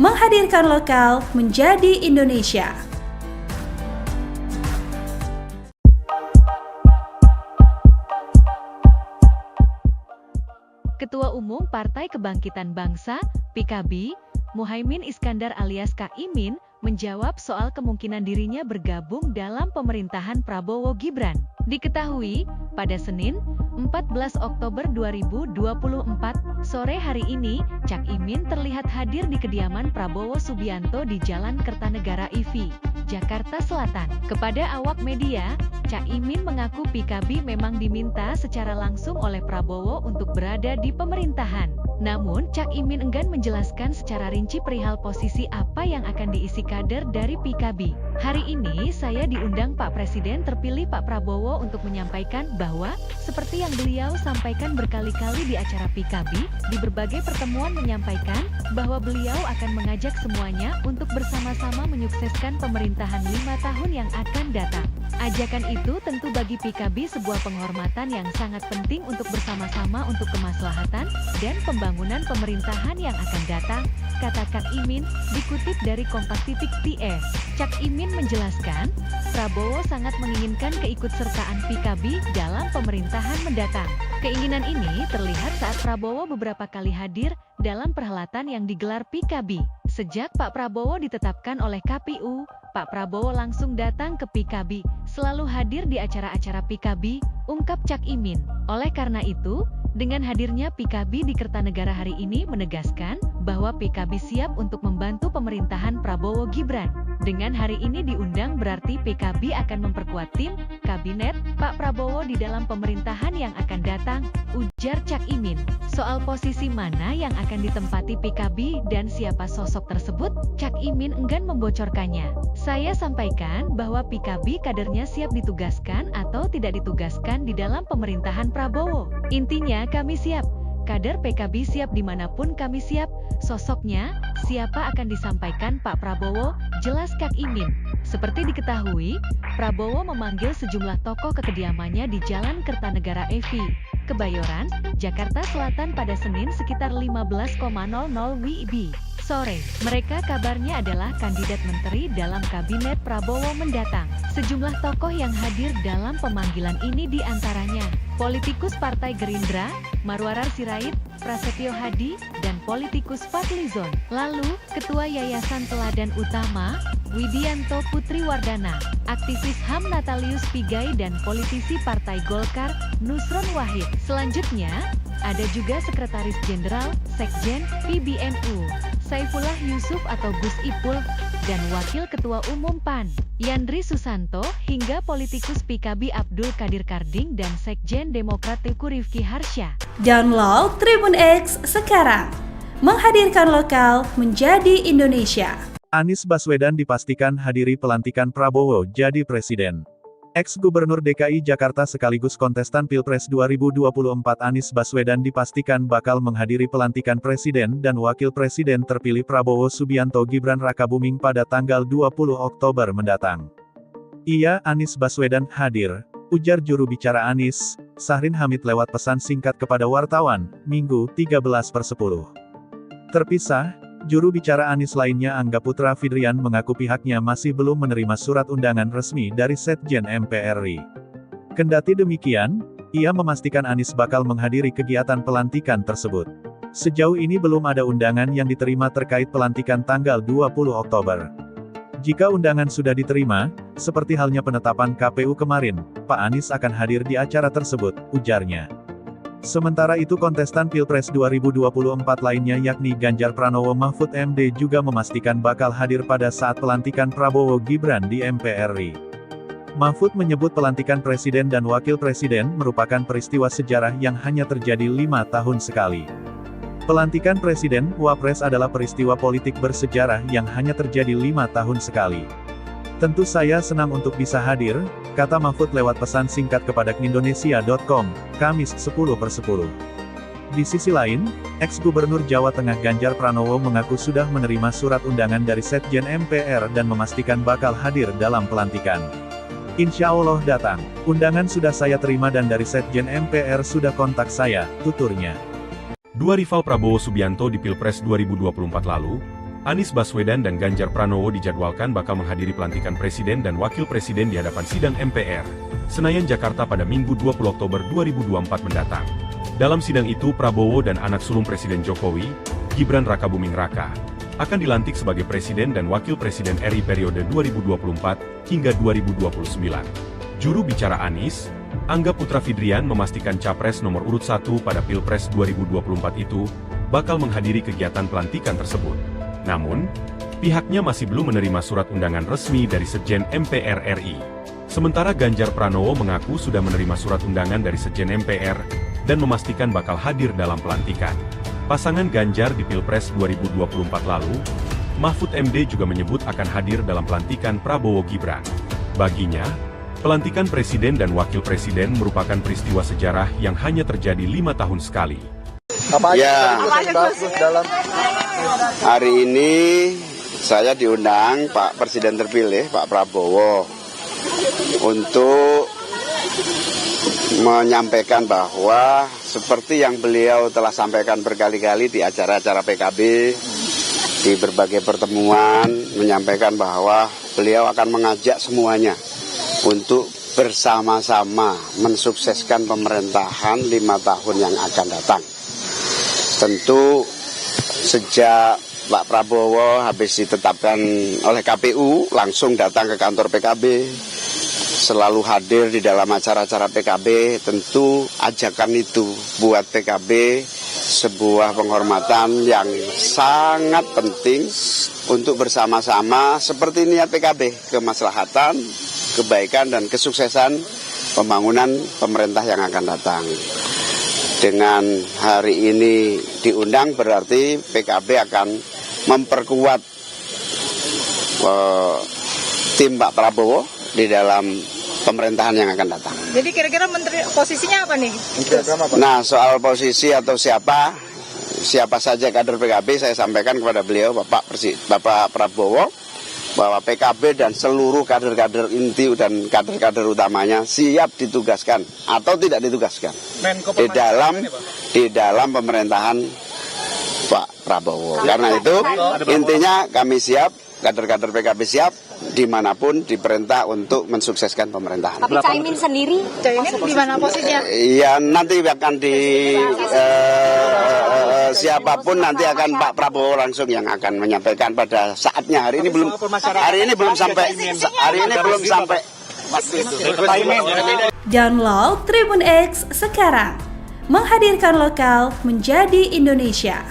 Menghadirkan lokal menjadi Indonesia. Ketua Umum Partai Kebangkitan Bangsa, PKB, Muhaimin Iskandar alias Cak Imin, menjawab soal kemungkinan dirinya bergabung dalam pemerintahan Prabowo Gibran. Diketahui, pada Senin, 14 Oktober 2024, sore hari ini, Cak Imin terlihat hadir di kediaman Prabowo Subianto di Jalan Kertanegara IV, Jakarta Selatan. Kepada awak media, Cak Imin mengaku PKB memang diminta secara langsung oleh Prabowo untuk berada di pemerintahan. Namun, Cak Imin enggan menjelaskan secara rinci perihal posisi apa yang akan diisi kader dari PKB. Hari ini saya diundang Pak Presiden terpilih Pak Prabowo untuk menyampaikan bahwa, seperti yang beliau sampaikan berkali-kali di acara PKB, di berbagai pertemuan menyampaikan bahwa beliau akan mengajak semuanya untuk bersama-sama menyukseskan pemerintahan 5 tahun yang akan datang. Ajakan itu tentu bagi PKB sebuah penghormatan yang sangat penting untuk bersama-sama untuk kemaslahatan dan pembangunan pemerintahan yang akan datang, kata Cak Imin, dikutip dari Kompas.TS. Cak Imin menjelaskan, Prabowo sangat menginginkan keikutsertaan PKB dalam pemerintahan mendatang. Keinginan ini terlihat saat Prabowo beberapa kali hadir dalam perhelatan yang digelar PKB. Sejak Pak Prabowo ditetapkan oleh KPU, Pak Prabowo langsung datang ke PKB, selalu hadir di acara-acara PKB, ungkap Cak Imin. Oleh karena itu, dengan hadirnya PKB di Kertanegara hari ini menegaskan bahwa PKB siap untuk membantu pemerintahan Prabowo Gibran. Dengan hari ini diundang berarti PKB akan memperkuat tim, kabinet, Pak Prabowo di dalam pemerintahan yang akan datang, ujar Cak Imin. Soal posisi mana yang akan ditempati PKB dan siapa sosok tersebut, Cak Imin enggan membocorkannya. Saya sampaikan bahwa PKB kadernya siap ditugaskan atau tidak ditugaskan di dalam pemerintahan Prabowo. Intinya kami siap. Kader PKB siap dimanapun kami siap, sosoknya, siapa akan disampaikan Pak Prabowo, jelas Cak Imin. Seperti diketahui, Prabowo memanggil sejumlah tokoh ke kediamannya di Jalan Kertanegara EV, Kebayoran, Jakarta Selatan pada Senin sekitar 15.00 WIB sore. Mereka kabarnya adalah kandidat menteri dalam kabinet Prabowo mendatang. Sejumlah tokoh yang hadir dalam pemanggilan ini diantaranya politikus Partai Gerindra, Marwarar Sirait, Prasetyo Hadi, dan politikus Fadlizon. Lalu, Ketua Yayasan Teladan Utama, Widianto Putriwardana, aktivis HAM Natalius Pigai dan politisi Partai Golkar, Nusron Wahid. Selanjutnya, ada juga Sekretaris Jenderal, Sekjen, PBNU, Saifullah Yusuf atau Gus Ipul, dan Wakil Ketua Umum PAN, Yandri Susanto, hingga politikus PKB Abdul Qadir Karding dan Sekjen Demokrat Teguh Rifki Harsha. Download Tribun X sekarang, menghadirkan lokal menjadi Indonesia. Anies Baswedan dipastikan hadiri pelantikan Prabowo jadi presiden. Ex-Gubernur DKI Jakarta sekaligus kontestan Pilpres 2024 Anies Baswedan dipastikan bakal menghadiri pelantikan Presiden dan Wakil Presiden terpilih Prabowo Subianto Gibran Rakabuming pada tanggal 20 Oktober mendatang. Iya, Anies Baswedan hadir, ujar juru bicara Anies, Sahrin Hamid lewat pesan singkat kepada wartawan, Minggu 13/10. Terpisah, juru bicara Anies lainnya Angga Putra Fidrian mengaku pihaknya masih belum menerima surat undangan resmi dari Sekjen MPR RI. Kendati demikian, ia memastikan Anies bakal menghadiri kegiatan pelantikan tersebut. Sejauh ini belum ada undangan yang diterima terkait pelantikan tanggal 20 Oktober. Jika undangan sudah diterima, seperti halnya penetapan KPU kemarin, Pak Anies akan hadir di acara tersebut, ujarnya. Sementara itu kontestan Pilpres 2024 lainnya yakni Ganjar Pranowo Mahfud MD juga memastikan bakal hadir pada saat pelantikan Prabowo Gibran di MPR RI. Mahfud menyebut pelantikan Presiden dan Wakil Presiden merupakan peristiwa sejarah yang hanya terjadi 5 tahun sekali. Pelantikan Presiden, Wapres adalah peristiwa politik bersejarah yang hanya terjadi 5 tahun sekali. Tentu saya senang untuk bisa hadir, kata Mahfud lewat pesan singkat kepada Indonesia.com, Kamis 10/10. Di sisi lain, ex-Gubernur Jawa Tengah Ganjar Pranowo mengaku sudah menerima surat undangan dari Sekjen MPR dan memastikan bakal hadir dalam pelantikan. Insya Allah datang. Undangan sudah saya terima dan dari Sekjen MPR sudah kontak saya, tuturnya. Dua rival Prabowo Subianto di Pilpres 2024 lalu, Anies Baswedan dan Ganjar Pranowo dijadwalkan bakal menghadiri pelantikan Presiden dan Wakil Presiden di hadapan sidang MPR, Senayan Jakarta pada Minggu 20 Oktober 2024 mendatang. Dalam sidang itu Prabowo dan anak sulung Presiden Jokowi, Gibran Rakabuming Raka, akan dilantik sebagai Presiden dan Wakil Presiden RI periode 2024 hingga 2029. Juru bicara Anies, Angga Putra Fidrian memastikan Capres nomor urut 1 pada Pilpres 2024 itu bakal menghadiri kegiatan pelantikan tersebut. Namun, pihaknya masih belum menerima surat undangan resmi dari Sekjen MPR RI. Sementara Ganjar Pranowo mengaku sudah menerima surat undangan dari Sekjen MPR dan memastikan bakal hadir dalam pelantikan. Pasangan Ganjar di Pilpres 2024 lalu, Mahfud MD juga menyebut akan hadir dalam pelantikan Prabowo Gibran. Baginya, pelantikan Presiden dan Wakil Presiden merupakan peristiwa sejarah yang hanya terjadi 5 tahun sekali. Hari ini saya diundang Pak Presiden terpilih, Pak Prabowo, untuk menyampaikan bahwa seperti yang beliau telah sampaikan berkali-kali di acara-acara PKB, di berbagai pertemuan, menyampaikan bahwa beliau akan mengajak semuanya untuk bersama-sama mensukseskan pemerintahan 5 tahun yang akan datang. Tentu sejak Pak Prabowo habis ditetapkan oleh KPU, langsung datang ke kantor PKB, selalu hadir di dalam acara-acara PKB. Tentu ajakan itu buat PKB sebuah penghormatan yang sangat penting untuk bersama-sama seperti niat PKB, kemaslahatan, kebaikan dan kesuksesan pembangunan pemerintah yang akan datang. Dengan hari ini diundang berarti PKB akan memperkuat tim Pak Prabowo di dalam pemerintahan yang akan datang. Jadi kira-kira menteri posisinya apa nih? Nah, soal posisi atau siapa saja kader PKB, saya sampaikan kepada beliau Bapak Prabowo bahwa PKB dan seluruh kader-kader inti dan kader-kader utamanya siap ditugaskan atau tidak ditugaskan di dalam pemerintahan Pak Prabowo. Karena itu intinya kami siap, kader-kader PKB siap dimanapun diperintah untuk mensukseskan pemerintahan. Tapi Caimin sendiri, di mana posisinya? Ya nanti akan siapapun nanti akan Pak Prabowo langsung yang akan menyampaikan pada saatnya. Hari ini belum sampai. Download Tribun X sekarang, menghadirkan lokal menjadi Indonesia.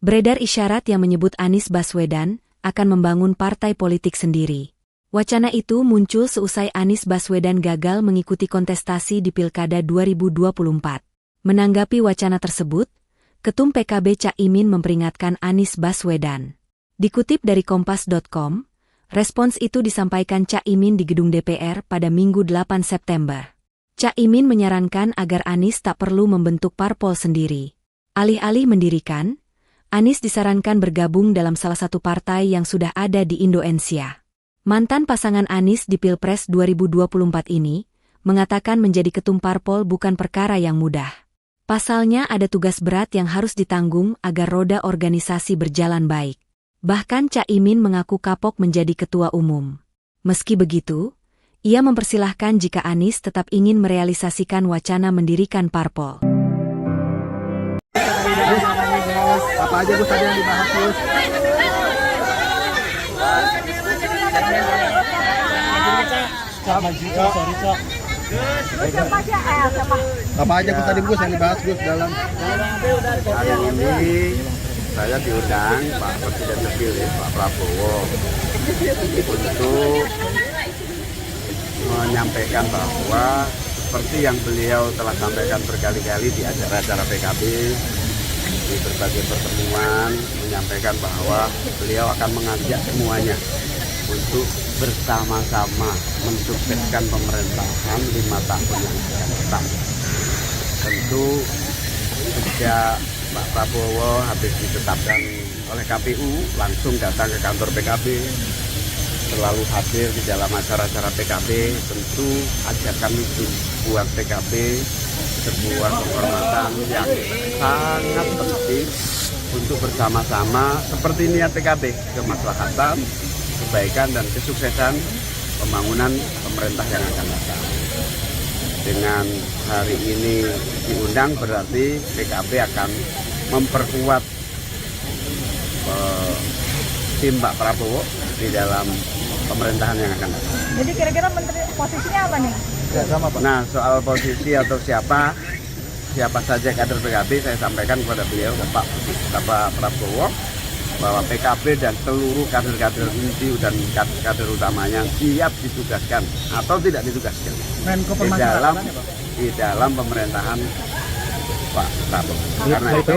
Beredar isyarat yang menyebut Anies Baswedan akan membangun partai politik sendiri. Wacana itu muncul seusai Anies Baswedan gagal mengikuti kontestasi di Pilkada 2024. Menanggapi wacana tersebut, Ketum PKB Cak Imin memperingatkan Anies Baswedan. Dikutip dari Kompas.com, respons itu disampaikan Cak Imin di gedung DPR pada Minggu 8 September. Cak Imin menyarankan agar Anies tak perlu membentuk parpol sendiri. Alih-alih mendirikan, Anies disarankan bergabung dalam salah satu partai yang sudah ada di Indonesia. Mantan pasangan Anies di Pilpres 2024 ini mengatakan menjadi ketum parpol bukan perkara yang mudah. Pasalnya ada tugas berat yang harus ditanggung agar roda organisasi berjalan baik. Bahkan Cak Imin mengaku kapok menjadi ketua umum. Meski begitu, ia mempersilahkan jika Anies tetap ingin merealisasikan wacana mendirikan parpol. Apa aja Gus tadi yang dibahas Gus? Apa aja Gus tadi Gus yang dibahas Gus dalam? Hari ini saya diundang Pak Presiden terpilih Pak Prabowo untuk menyampaikan bahwa seperti yang beliau telah sampaikan berkali-kali di acara-acara PKB, di berbagai pertemuan, menyampaikan bahwa beliau akan mengajak semuanya untuk bersama-sama mensukseskan pemerintahan 5 tahun yang akan datang. Tentu sejak Pak Prabowo habis ditetapkan oleh KPU langsung datang ke kantor PKB, selalu hadir di dalam acara-acara PKB. Tentu ajakan itu buat PKB sebuah penghormatan yang sangat penting untuk bersama-sama seperti niat PKB, kemaslahatan, kebaikan dan kesuksesan pembangunan pemerintah yang akan datang. Dengan hari ini diundang berarti PKB akan memperkuat tim Pak Prabowo di dalam pemerintahan yang akan datang. Jadi kira-kira menteri posisinya apa nih? Nah, soal posisi atau siapa saja kader PKB, saya sampaikan kepada beliau Bapak Prabowo bahwa PKB dan seluruh kader-kader inti dan kader utamanya siap ditugaskan atau tidak ditugaskan di dalam pemerintahan Pak Prabowo. Karena itu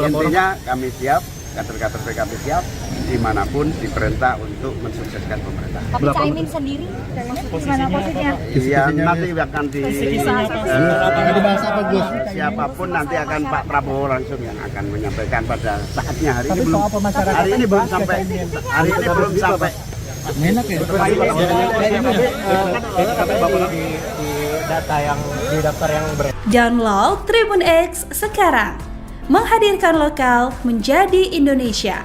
intinya kami siap, kader-kader PKB siap dimanapun diperintah untuk mensukseskan pemerintahan. Tapi Caimin sendiri, di mana posisinya? Iya, nanti akan Dibahas apa Gus? siapapun nanti akan Pak Prabowo langsung yang akan menyampaikan pada saatnya. Hari ini belum sampai. Enak ya? Data yang di daftar yang Download Tribun X sekarang, menghadirkan lokal menjadi Indonesia.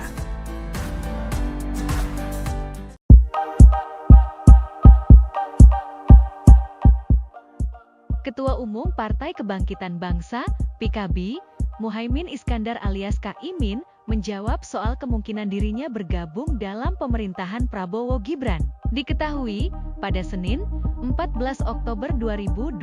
Ketua Umum Partai Kebangkitan Bangsa, PKB, Muhaimin Iskandar alias Cak Imin, menjawab soal kemungkinan dirinya bergabung dalam pemerintahan Prabowo Gibran. Diketahui, pada Senin, 14 Oktober 2024,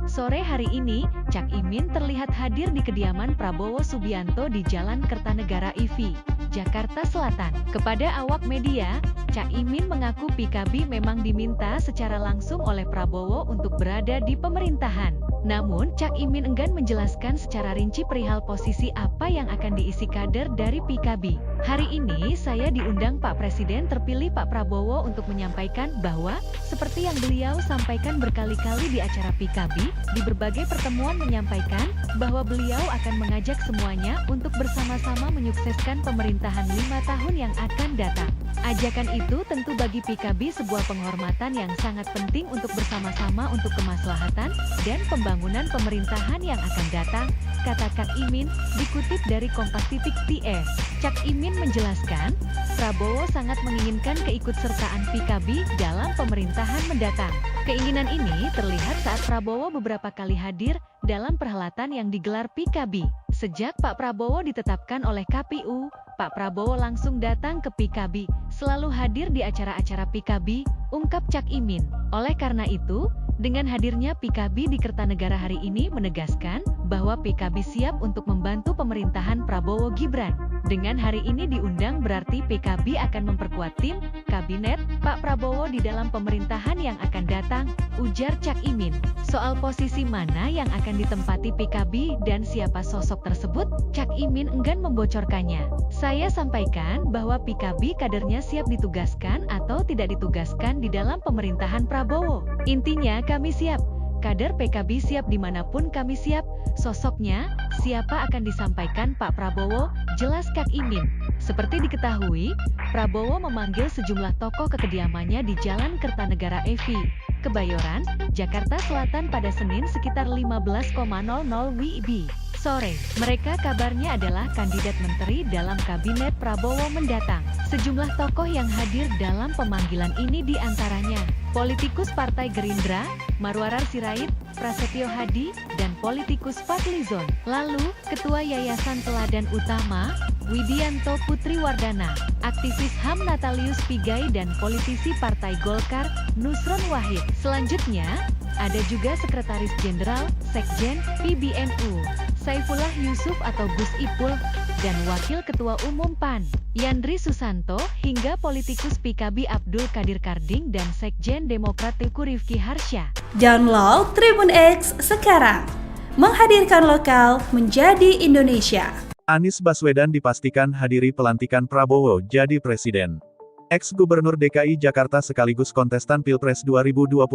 sore hari ini, Cak Imin terlihat hadir di kediaman Prabowo Subianto di Jalan Kertanegara IV, Jakarta Selatan. Kepada awak media, Cak Imin mengaku PKB memang diminta secara langsung oleh Prabowo untuk berada di pemerintahan. Namun, Cak Imin enggan menjelaskan secara rinci perihal posisi apa yang akan diisi kader dari PKB. Hari ini saya diundang Pak Presiden terpilih Pak Prabowo untuk menyampaikan bahwa, seperti yang beliau sampaikan berkali-kali di acara PKB, di berbagai pertemuan menyampaikan bahwa beliau akan mengajak semuanya untuk bersama-sama menyukseskan pemerintahan 5 tahun yang akan datang. Ajakan itu tentu bagi PKB sebuah penghormatan yang sangat penting untuk bersama-sama untuk kemaslahatan dan pembangunan pemerintahan yang akan datang, kata Cak Imin, dikutip dari Kompas.TS. Cak Imin menjelaskan, Prabowo sangat menginginkan keikutsertaan PKB dalam pemerintahan mendatang. Keinginan ini terlihat saat Prabowo beberapa kali hadir dalam perhelatan yang digelar PKB. Sejak Pak Prabowo ditetapkan oleh KPU, Pak Prabowo langsung datang ke PKB, selalu hadir di acara-acara PKB, ungkap Cak Imin. Oleh karena itu, dengan hadirnya PKB di Kertanegara hari ini menegaskan bahwa PKB siap untuk membantu pemerintahan Prabowo Gibran. Dengan hari ini diundang berarti PKB akan memperkuat tim, kabinet, Pak Prabowo di dalam pemerintahan yang akan datang, ujar Cak Imin. Soal posisi mana yang akan ditempati PKB dan siapa sosok tersebut, Cak Imin enggan membocorkannya. Saya sampaikan bahwa PKB kadernya siap ditugaskan atau tidak ditugaskan di dalam pemerintahan Prabowo. Intinya kami siap. Kader PKB siap dimanapun kami siap, sosoknya, siapa akan disampaikan Pak Prabowo, jelas Cak Imin. Seperti diketahui, Prabowo memanggil sejumlah tokoh ke kediamannya di Jalan Kertanegara IV, Kebayoran, Jakarta Selatan pada Senin sekitar 15.00 WIB sore. Mereka kabarnya adalah kandidat menteri dalam kabinet Prabowo mendatang. Sejumlah tokoh yang hadir dalam pemanggilan ini diantaranya politikus Partai Gerindra, Marwarar Sirait, Prasetyo Hadi, dan politikus Fadlizon. Lalu, Ketua Yayasan Teladan Utama, Widianto Putriwardana, aktivis HAM Natalius Pigai dan politisi Partai Golkar, Nusron Wahid. Selanjutnya, ada juga Sekretaris Jenderal, Sekjen, PBNU, Saifullah Yusuf atau Gus Ipul, dan Wakil Ketua Umum PAN, Yandri Susanto, hingga politikus PKB Abdul Qadir Karding dan Sekjen Demokrat Teguh Rifki Harsha. Download Tribun X sekarang, menghadirkan lokal menjadi Indonesia. Anies Baswedan dipastikan hadiri pelantikan Prabowo jadi presiden. Ex-Gubernur DKI Jakarta sekaligus kontestan Pilpres 2024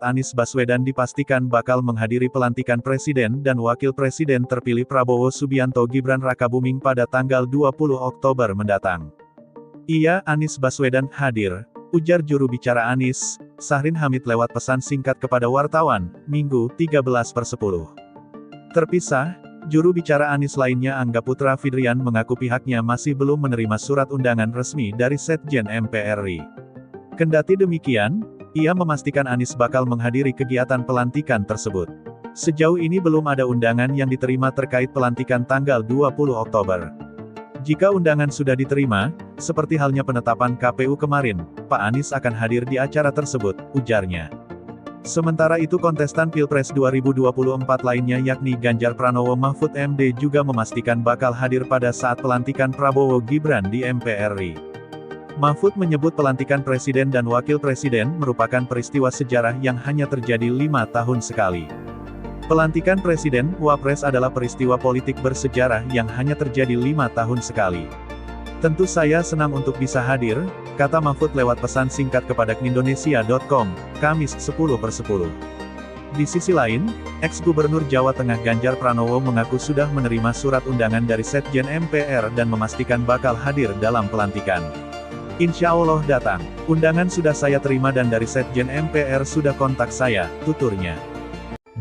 Anies Baswedan dipastikan bakal menghadiri pelantikan Presiden dan Wakil Presiden terpilih Prabowo Subianto Gibran Rakabuming pada tanggal 20 Oktober mendatang. Iya, Anies Baswedan hadir, ujar juru bicara Anies, Sahrin Hamid lewat pesan singkat kepada wartawan, Minggu 13/10. Terpisah, juru bicara Anies lainnya Angga Putra Fidrian mengaku pihaknya masih belum menerima surat undangan resmi dari Sekjen MPR RI. Kendati demikian, ia memastikan Anies bakal menghadiri kegiatan pelantikan tersebut. Sejauh ini belum ada undangan yang diterima terkait pelantikan tanggal 20 Oktober. Jika undangan sudah diterima, seperti halnya penetapan KPU kemarin, Pak Anies akan hadir di acara tersebut, ujarnya. Sementara itu kontestan Pilpres 2024 lainnya yakni Ganjar Pranowo Mahfud MD juga memastikan bakal hadir pada saat pelantikan Prabowo Gibran di MPR RI. Mahfud menyebut pelantikan Presiden dan Wakil Presiden merupakan peristiwa sejarah yang hanya terjadi 5 tahun sekali. Pelantikan Presiden, Wapres adalah peristiwa politik bersejarah yang hanya terjadi 5 tahun sekali. Tentu saya senang untuk bisa hadir, kata Mahfud lewat pesan singkat kepada Indonesia.com, Kamis 10/10. Di sisi lain, ex-Gubernur Jawa Tengah Ganjar Pranowo mengaku sudah menerima surat undangan dari Sekjen MPR dan memastikan bakal hadir dalam pelantikan. Insya Allah datang. Undangan sudah saya terima dan dari Sekjen MPR sudah kontak saya, tuturnya.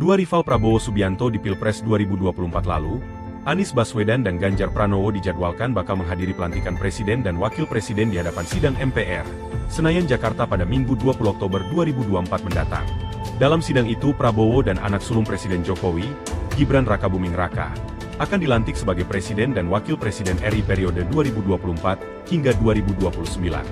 Dua rival Prabowo Subianto di Pilpres 2024 lalu, Anies Baswedan dan Ganjar Pranowo dijadwalkan bakal menghadiri pelantikan Presiden dan Wakil Presiden di hadapan sidang MPR, Senayan Jakarta pada Minggu 20 Oktober 2024 mendatang. Dalam sidang itu Prabowo dan anak sulung Presiden Jokowi, Gibran Rakabuming Raka, akan dilantik sebagai Presiden dan Wakil Presiden RI periode 2024 hingga 2029.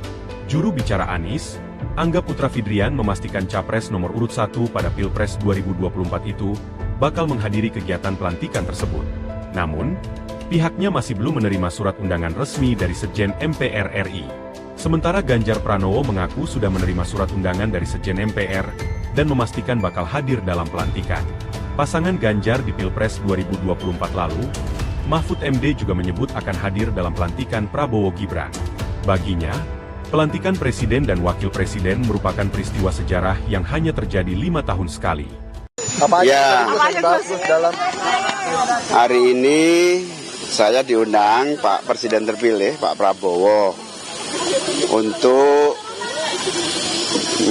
Juru bicara Anies, Angga Putra Fidrian memastikan capres nomor urut 1 pada Pilpres 2024 itu bakal menghadiri kegiatan pelantikan tersebut. Namun, pihaknya masih belum menerima surat undangan resmi dari Sekjen MPR RI. Sementara Ganjar Pranowo mengaku sudah menerima surat undangan dari Sekjen MPR dan memastikan bakal hadir dalam pelantikan. Pasangan Ganjar di Pilpres 2024 lalu, Mahfud MD juga menyebut akan hadir dalam pelantikan Prabowo Gibran. Baginya, pelantikan presiden dan wakil presiden merupakan peristiwa sejarah yang hanya terjadi 5 tahun sekali. Ya, hari ini saya diundang Pak Presiden terpilih, Pak Prabowo, untuk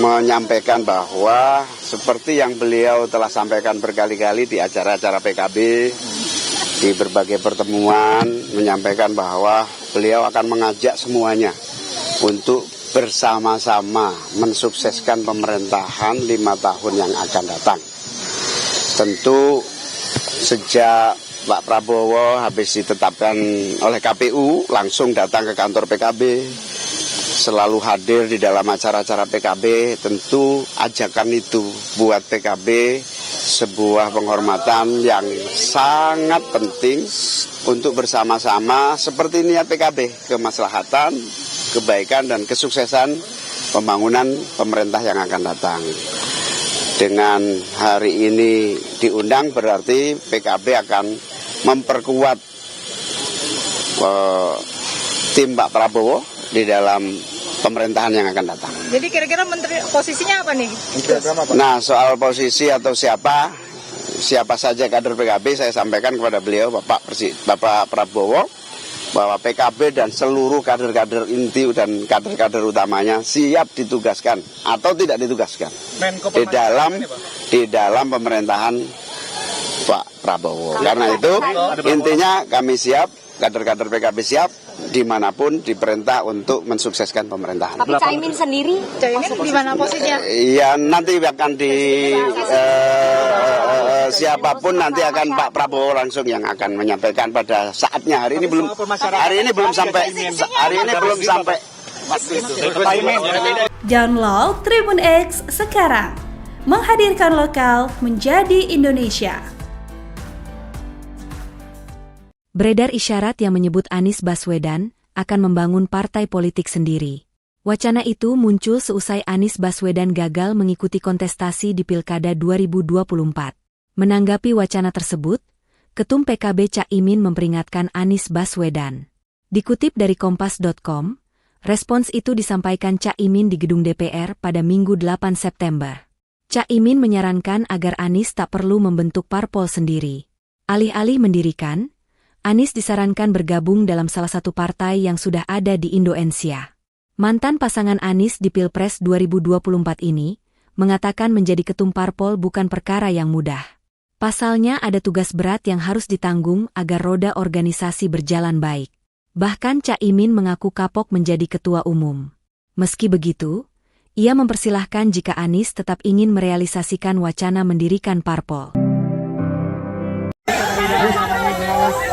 menyampaikan bahwa seperti yang beliau telah sampaikan berkali-kali di acara-acara PKB, di berbagai pertemuan, menyampaikan bahwa beliau akan mengajak semuanya untuk bersama-sama mensukseskan pemerintahan 5 tahun yang akan datang. Tentu sejak Pak Prabowo habis ditetapkan oleh KPU, langsung datang ke kantor PKB, selalu hadir di dalam acara-acara PKB. Tentu ajakan itu buat PKB sebuah penghormatan yang sangat penting untuk bersama-sama seperti niat PKB, kemaslahatan, kebaikan dan kesuksesan pembangunan pemerintah yang akan datang. Dengan hari ini diundang berarti PKB akan memperkuat tim Pak Prabowo di dalam pemerintahan yang akan datang. Jadi kira-kira menteri posisinya apa nih? Nah, soal posisi atau siapa saja kader PKB, saya sampaikan kepada beliau Bapak Prabowo bahwa PKB dan seluruh kader-kader inti dan kader-kader utamanya siap ditugaskan atau tidak ditugaskan di dalam pemerintahan Pak Prabowo. Karena itu intinya kami siap, kader-kader PKB siap dimanapun diperintah untuk mensukseskan pemerintahan. Tapi Caimin sendiri, di mana posisinya? Ya nanti akan siapapun nanti akan Pak Prabowo langsung yang akan menyampaikan pada saatnya. Hari ini belum sampai. Download Tribun X sekarang. Menghadirkan lokal menjadi Indonesia. Beredar isyarat yang menyebut Anies Baswedan akan membangun partai politik sendiri. Wacana itu muncul seusai Anies Baswedan gagal mengikuti kontestasi di Pilkada 2024. Menanggapi wacana tersebut, Ketum PKB Cak Imin memperingatkan Anies Baswedan. Dikutip dari Kompas.com, respons itu disampaikan Cak Imin di gedung DPR pada Minggu 8 September. Cak Imin menyarankan agar Anies tak perlu membentuk parpol sendiri. Alih-alih mendirikan, Anies disarankan bergabung dalam salah satu partai yang sudah ada di Indonesia. Mantan pasangan Anies di Pilpres 2024 ini mengatakan menjadi ketum parpol bukan perkara yang mudah. Pasalnya ada tugas berat yang harus ditanggung agar roda organisasi berjalan baik. Bahkan Cak Imin mengaku kapok menjadi ketua umum. Meski begitu, ia mempersilahkan jika Anies tetap ingin merealisasikan wacana mendirikan parpol.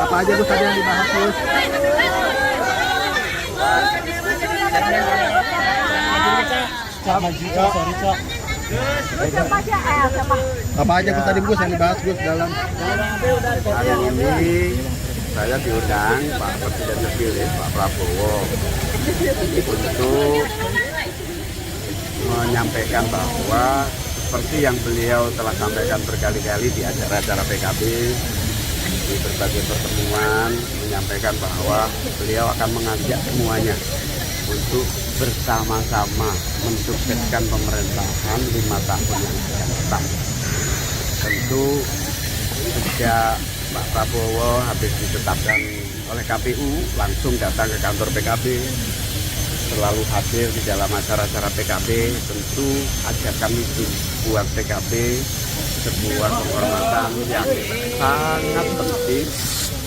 Apa aja Gus tadi yang dibahas Gus? Apa aja Gus tadi Gus yang dibahas Gus dalam? Hari ini saya diundang Pak Presiden terpilih, Pak Prabowo, untuk menyampaikan bahwa seperti yang beliau telah sampaikan berkali-kali di acara-acara PKB, di berbagai pertemuan, menyampaikan bahwa beliau akan mengajak semuanya untuk bersama-sama mensukseskan pemerintahan 5 tahun yang akan datang. Tentu sejak Pak Prabowo habis ditetapkan oleh KPU, langsung datang ke kantor PKB, selalu hadir di dalam acara-acara PKB. Tentu ajakan itu buat PKB sebuah penghormatan yang sangat penting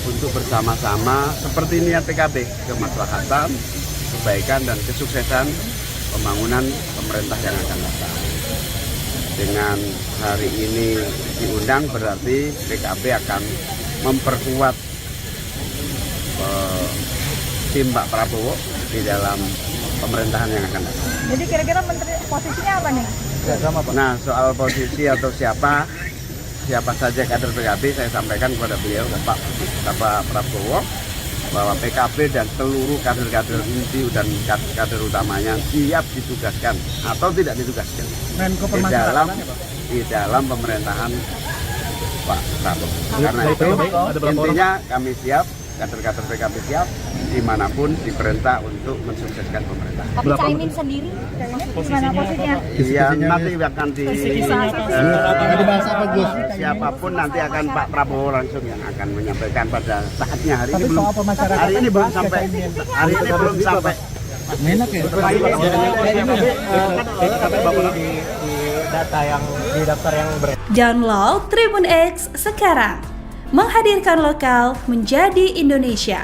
untuk bersama-sama seperti niat PKB, kemaslahatan, kebaikan dan kesuksesan pembangunan pemerintah yang akan datang. Dengan hari ini diundang berarti PKB akan memperkuat tim Pak Prabowo di dalam pemerintahan yang akan datang. Jadi kira-kira menteri posisinya apa nih? Nah, soal posisi atau siapa saja kader PKB, saya sampaikan kepada beliau, Bapak Prabowo, bahwa PKB dan seluruh kader-kader inti dan kader utamanya siap ditugaskan atau tidak ditugaskan di dalam pemerintahan Pak Prabowo. Karena itu intinya kami siap, kader-kader PKB siap dimanapun diperintah untuk mensukseskan pemerintahan. Tapi Caimin sendiri, gimana posisinya? Iya, nanti akan dibahas apa Gus? siapapun nanti akan Pak Prabowo langsung yang akan menyampaikan pada saatnya. Hari ini belum sampai. Menak ya? Data yang di daftar yang Download Tribun X sekarang, menghadirkan lokal menjadi Indonesia.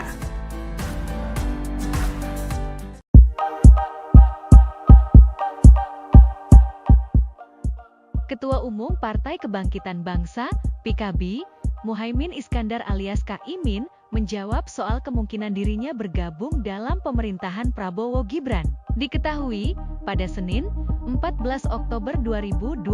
Ketua Umum Partai Kebangkitan Bangsa, PKB, Muhaimin Iskandar alias Kak Imin, menjawab soal kemungkinan dirinya bergabung dalam pemerintahan Prabowo Gibran. Diketahui, pada Senin, 14 Oktober 2024,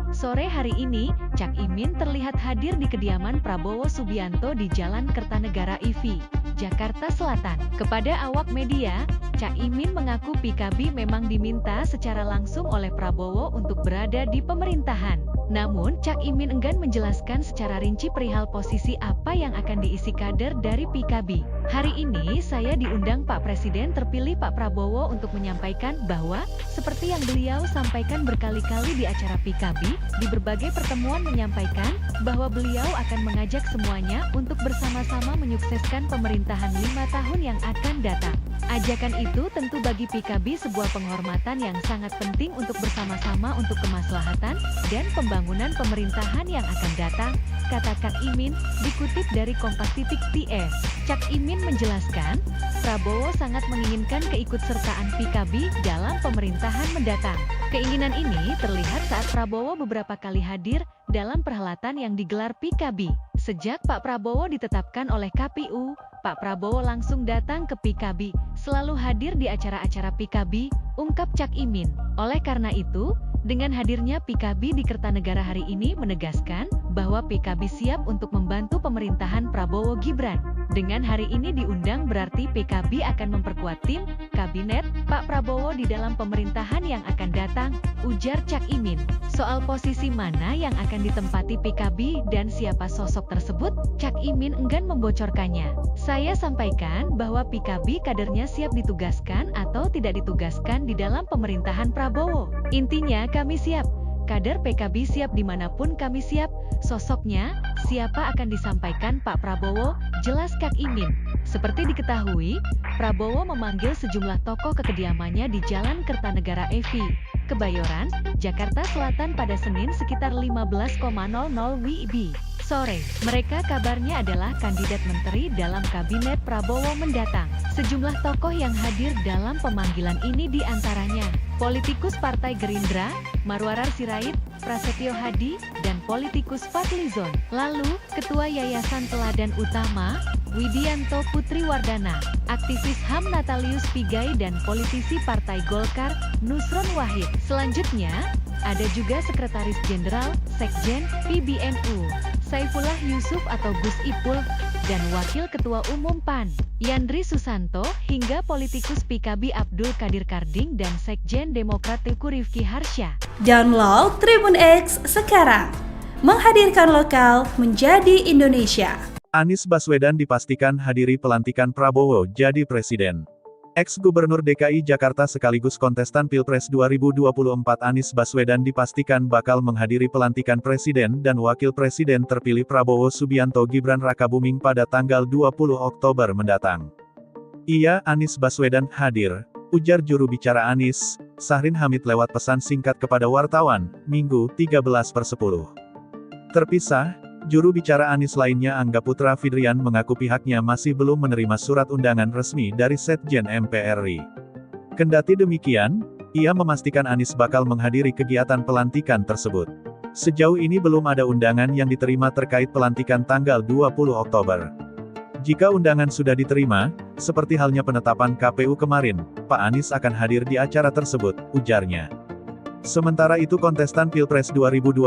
sore hari ini, Cak Imin terlihat hadir di kediaman Prabowo Subianto di Jalan Kertanegara IV, Jakarta Selatan. Kepada awak media, Cak Imin mengaku PKB memang diminta secara langsung oleh Prabowo untuk berada di pemerintahan. Namun, Cak Imin enggan menjelaskan secara rinci perihal posisi apa yang akan diisi kader dari PKB. Hari ini saya diundang Pak Presiden terpilih Pak Prabowo untuk menyampaikan bahwa, seperti yang beliau sampaikan berkali-kali di acara PKB, di berbagai pertemuan menyampaikan bahwa beliau akan mengajak semuanya untuk bersama-sama menyukseskan pemerintahan 5 tahun yang akan datang. Ajakan itu tentu bagi PKB sebuah penghormatan yang sangat penting untuk bersama-sama untuk kemaslahatan dan pembangunan pemerintahan yang akan datang, kata Cak Imin, dikutip dari Kompas.TS. Cak Imin menjelaskan, Prabowo sangat menginginkan keikutsertaan PKB dalam pemerintahan mendatang. Keinginan ini terlihat saat Prabowo beberapa kali hadir dalam perhelatan yang digelar PKB. Sejak Pak Prabowo ditetapkan oleh KPU, Pak Prabowo langsung datang ke PKB, selalu hadir di acara-acara PKB, ungkap Cak Imin. Oleh karena itu, dengan hadirnya PKB di Kertanegara hari ini menegaskan bahwa PKB siap untuk membantu pemerintahan Prabowo Gibran. Dengan hari ini diundang berarti PKB akan memperkuat tim, kabinet, Pak Prabowo di dalam pemerintahan yang akan datang, ujar Cak Imin. Soal posisi mana yang akan ditempati PKB dan siapa sosok tersebut, Cak Imin enggan membocorkannya. Saya sampaikan bahwa PKB kadernya siap ditugaskan atau tidak ditugaskan di dalam pemerintahan Prabowo. Intinya kami siap. Kader PKB siap dimanapun kami siap, sosoknya, siapa akan disampaikan Pak Prabowo, jelas Kak Imin. Seperti diketahui, Prabowo memanggil sejumlah tokoh ke kediamannya di Jalan Kertanegara IV, Kebayoran, Jakarta Selatan pada Senin sekitar 15.00 WIB sore. Mereka kabarnya adalah kandidat menteri dalam kabinet Prabowo mendatang. Sejumlah tokoh yang hadir dalam pemanggilan ini diantaranya politikus Partai Gerindra, Marwarar Sirait, Prasetyo Hadi, dan politikus Fadlizon. Lalu, Ketua Yayasan Teladan Utama, Widianto Putriwardana, aktivis HAM Natalius Pigai dan politisi Partai Golkar, Nusron Wahid. Selanjutnya, ada juga Sekretaris Jenderal, Sekjen, PBNU, Saifullah Yusuf atau Gus Ipul, dan Wakil Ketua Umum PAN, Yandri Susanto, hingga politikus PKB Abdul Qadir Karding dan Sekjen Demokrat Teguh Rifki Harsha. Download Tribun X sekarang, menghadirkan lokal menjadi Indonesia. Anies Baswedan dipastikan hadiri pelantikan Prabowo jadi presiden. Ex-Gubernur DKI Jakarta sekaligus kontestan Pilpres 2024 Anies Baswedan dipastikan bakal menghadiri pelantikan Presiden dan Wakil Presiden terpilih Prabowo Subianto Gibran Rakabuming pada tanggal 20 Oktober mendatang. Iya, Anies Baswedan hadir, ujar juru bicara Anies, Sahrin Hamid lewat pesan singkat kepada wartawan, Minggu 13/10. Terpisah, juru bicara Anies lainnya Angga Putra Fidrian mengaku pihaknya masih belum menerima surat undangan resmi dari Sekjen MPRI. Kendati demikian, ia memastikan Anies bakal menghadiri kegiatan pelantikan tersebut. Sejauh ini belum ada undangan yang diterima terkait pelantikan tanggal 20 Oktober. Jika undangan sudah diterima, seperti halnya penetapan KPU kemarin, Pak Anies akan hadir di acara tersebut, ujarnya. Sementara itu kontestan Pilpres 2024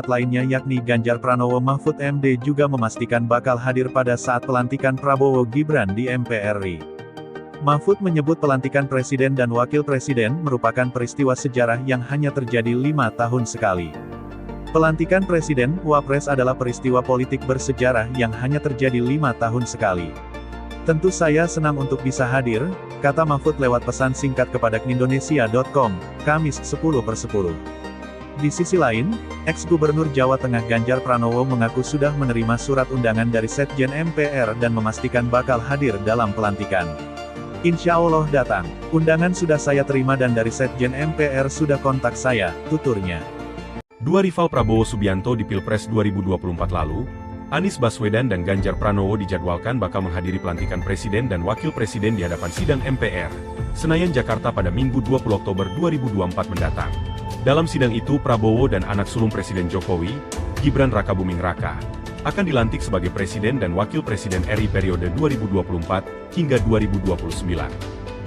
lainnya yakni Ganjar Pranowo Mahfud MD juga memastikan bakal hadir pada saat pelantikan Prabowo Gibran di MPR RI. Mahfud menyebut pelantikan Presiden dan Wakil Presiden merupakan peristiwa sejarah yang hanya terjadi 5 tahun sekali. Pelantikan Presiden, Wapres adalah peristiwa politik bersejarah yang hanya terjadi 5 tahun sekali. Tentu saya senang untuk bisa hadir, kata Mahfud lewat pesan singkat kepada Indonesia.com, Kamis 10/10. Di sisi lain, ex-Gubernur Jawa Tengah Ganjar Pranowo mengaku sudah menerima surat undangan dari Sekjen MPR dan memastikan bakal hadir dalam pelantikan. Insya Allah datang. Undangan sudah saya terima dan dari Sekjen MPR sudah kontak saya, tuturnya. Dua rival Prabowo Subianto di Pilpres 2024 lalu, Anies Baswedan dan Ganjar Pranowo dijadwalkan bakal menghadiri pelantikan Presiden dan Wakil Presiden di hadapan sidang MPR, Senayan, Jakarta pada Minggu 20 Oktober 2024 mendatang. Dalam sidang itu Prabowo dan anak sulung Presiden Jokowi, Gibran Rakabuming Raka, akan dilantik sebagai Presiden dan Wakil Presiden RI periode 2024 hingga 2029.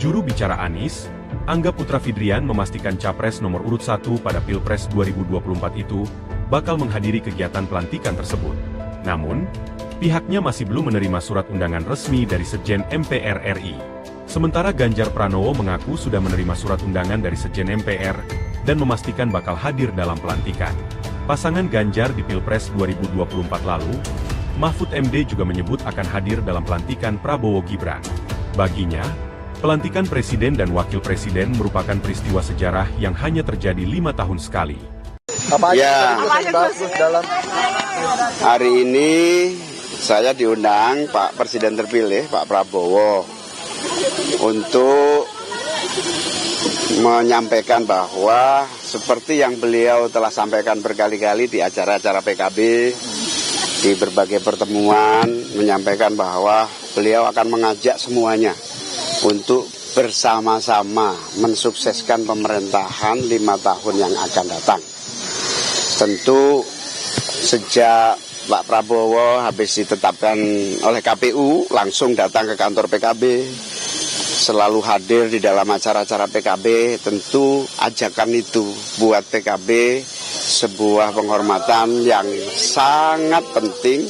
Juru bicara Anies, Angga Putra Fidrian memastikan Capres nomor urut 1 pada Pilpres 2024 itu bakal menghadiri kegiatan pelantikan tersebut. Namun, pihaknya masih belum menerima surat undangan resmi dari Sekjen MPR RI. Sementara Ganjar Pranowo mengaku sudah menerima surat undangan dari Sekjen MPR dan memastikan bakal hadir dalam pelantikan. Pasangan Ganjar di Pilpres 2024 lalu, Mahfud MD juga menyebut akan hadir dalam pelantikan Prabowo Gibran. Baginya, pelantikan Presiden dan Wakil Presiden merupakan peristiwa sejarah yang hanya terjadi 5 tahun sekali. Ya, hari ini saya diundang Pak Presiden terpilih, Pak Prabowo, untuk menyampaikan bahwa seperti yang beliau telah sampaikan berkali-kali di acara-acara PKB, di berbagai pertemuan, menyampaikan bahwa beliau akan mengajak semuanya untuk bersama-sama mensukseskan pemerintahan 5 tahun yang akan datang. Tentu sejak Pak Prabowo habis ditetapkan oleh KPU, langsung datang ke kantor PKB, selalu hadir di dalam acara-acara PKB. Tentu ajakan itu buat PKB sebuah penghormatan yang sangat penting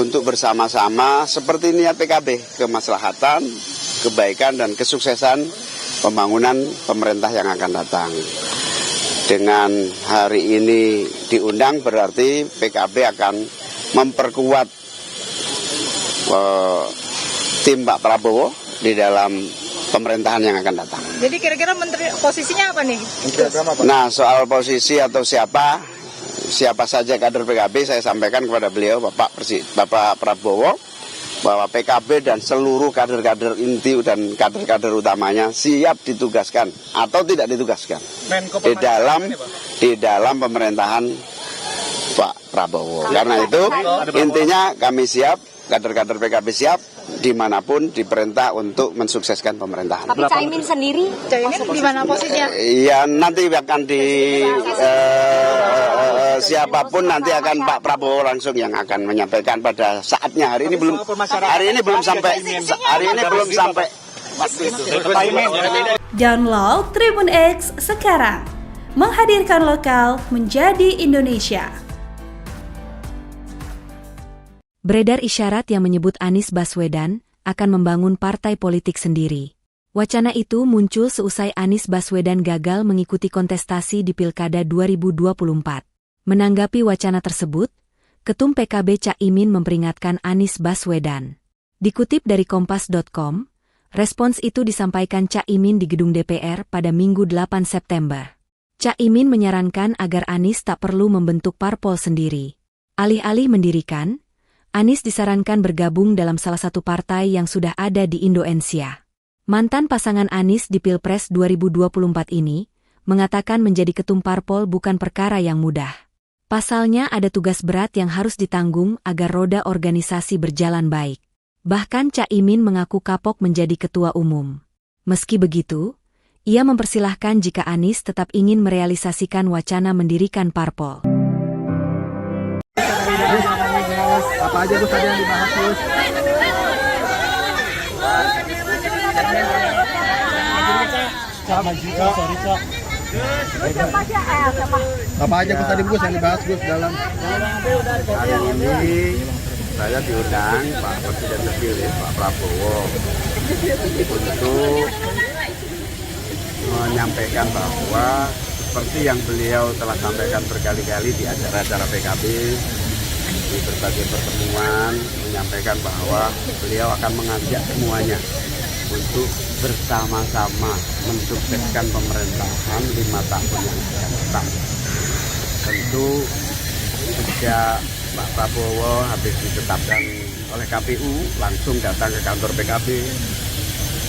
untuk bersama-sama seperti niat PKB, kemaslahatan, kebaikan dan kesuksesan pembangunan pemerintah yang akan datang. Dengan hari ini diundang berarti PKB akan memperkuat tim Pak Prabowo di dalam pemerintahan yang akan datang. Jadi kira-kira menteri posisinya apa nih? Nah, soal posisi atau siapa saja kader PKB, saya sampaikan kepada beliau Bapak Prabowo bahwa PKB dan seluruh kader-kader inti dan kader-kader utamanya siap ditugaskan atau tidak ditugaskan di dalam pemerintahan Pak Prabowo. Karena itu intinya kami siap, kader-kader PKB siap dimanapun diperintah untuk mensukseskan pemerintahan. Tapi Caimin sendiri, di mana posisinya? Ya nanti akan siapapun nanti akan Pak Prabowo langsung yang akan menyampaikan pada saatnya. Hari ini belum sampai. Download Tribun X sekarang, menghadirkan lokal menjadi Indonesia. Beredar isyarat yang menyebut Anies Baswedan akan membangun partai politik sendiri. Wacana itu muncul seusai Anies Baswedan gagal mengikuti kontestasi di Pilkada 2024. Menanggapi wacana tersebut, Ketum PKB Cak Imin memperingatkan Anies Baswedan. Dikutip dari Kompas.com, respons itu disampaikan Cak Imin di gedung DPR pada Minggu 8 September. Cak Imin menyarankan agar Anies tak perlu membentuk parpol sendiri. Alih-alih mendirikan, Anies disarankan bergabung dalam salah satu partai yang sudah ada di Indonesia. Mantan pasangan Anies di Pilpres 2024 ini mengatakan menjadi ketum parpol bukan perkara yang mudah. Pasalnya ada tugas berat yang harus ditanggung agar roda organisasi berjalan baik. Bahkan Cak Imin mengaku kapok menjadi ketua umum. Meski begitu, ia mempersilahkan jika Anies tetap ingin merealisasikan wacana mendirikan parpol. Apa aja Gus tadi yang dibahas Gus? Apa aja Gus tadi Gus yang dibahas Gus dalam Hari ini saya diundang Pak Presiden terpilih Pak Prabowo untuk menyampaikan bahwa seperti yang beliau telah sampaikan berkali-kali di acara-acara PKB, di berbagai pertemuan, menyampaikan bahwa beliau akan mengajak semuanya untuk bersama-sama mensukseskan pemerintahan 5 tahun yang akan datang. Tentu sejak Pak Prabowo habis ditetapkan oleh KPU langsung datang ke kantor PKB,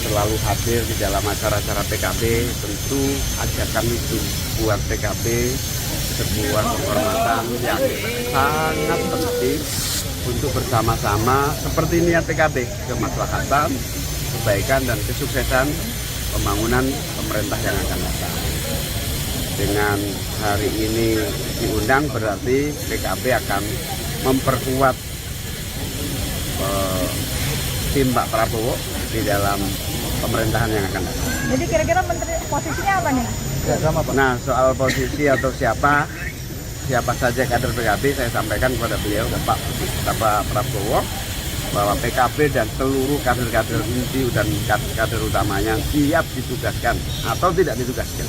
selalu hadir di dalam acara-acara PKB. Tentu ajakan itu buat PKB sebuah kehormatan yang sangat penting untuk bersama-sama seperti niat PKB, kemaslahatan, kebaikan dan kesuksesan pembangunan pemerintah yang akan datang. Dengan hari ini diundang berarti PKB akan memperkuat tim Pak Prabowo di dalam pemerintahan yang akan datang. Jadi kira-kira menteri posisinya apa nih? Nah, soal posisi atau siapa saja kader PKB, saya sampaikan kepada beliau, Pak Prabowo, bahwa PKB dan seluruh kader-kader inti dan kader utamanya siap ditugaskan atau tidak ditugaskan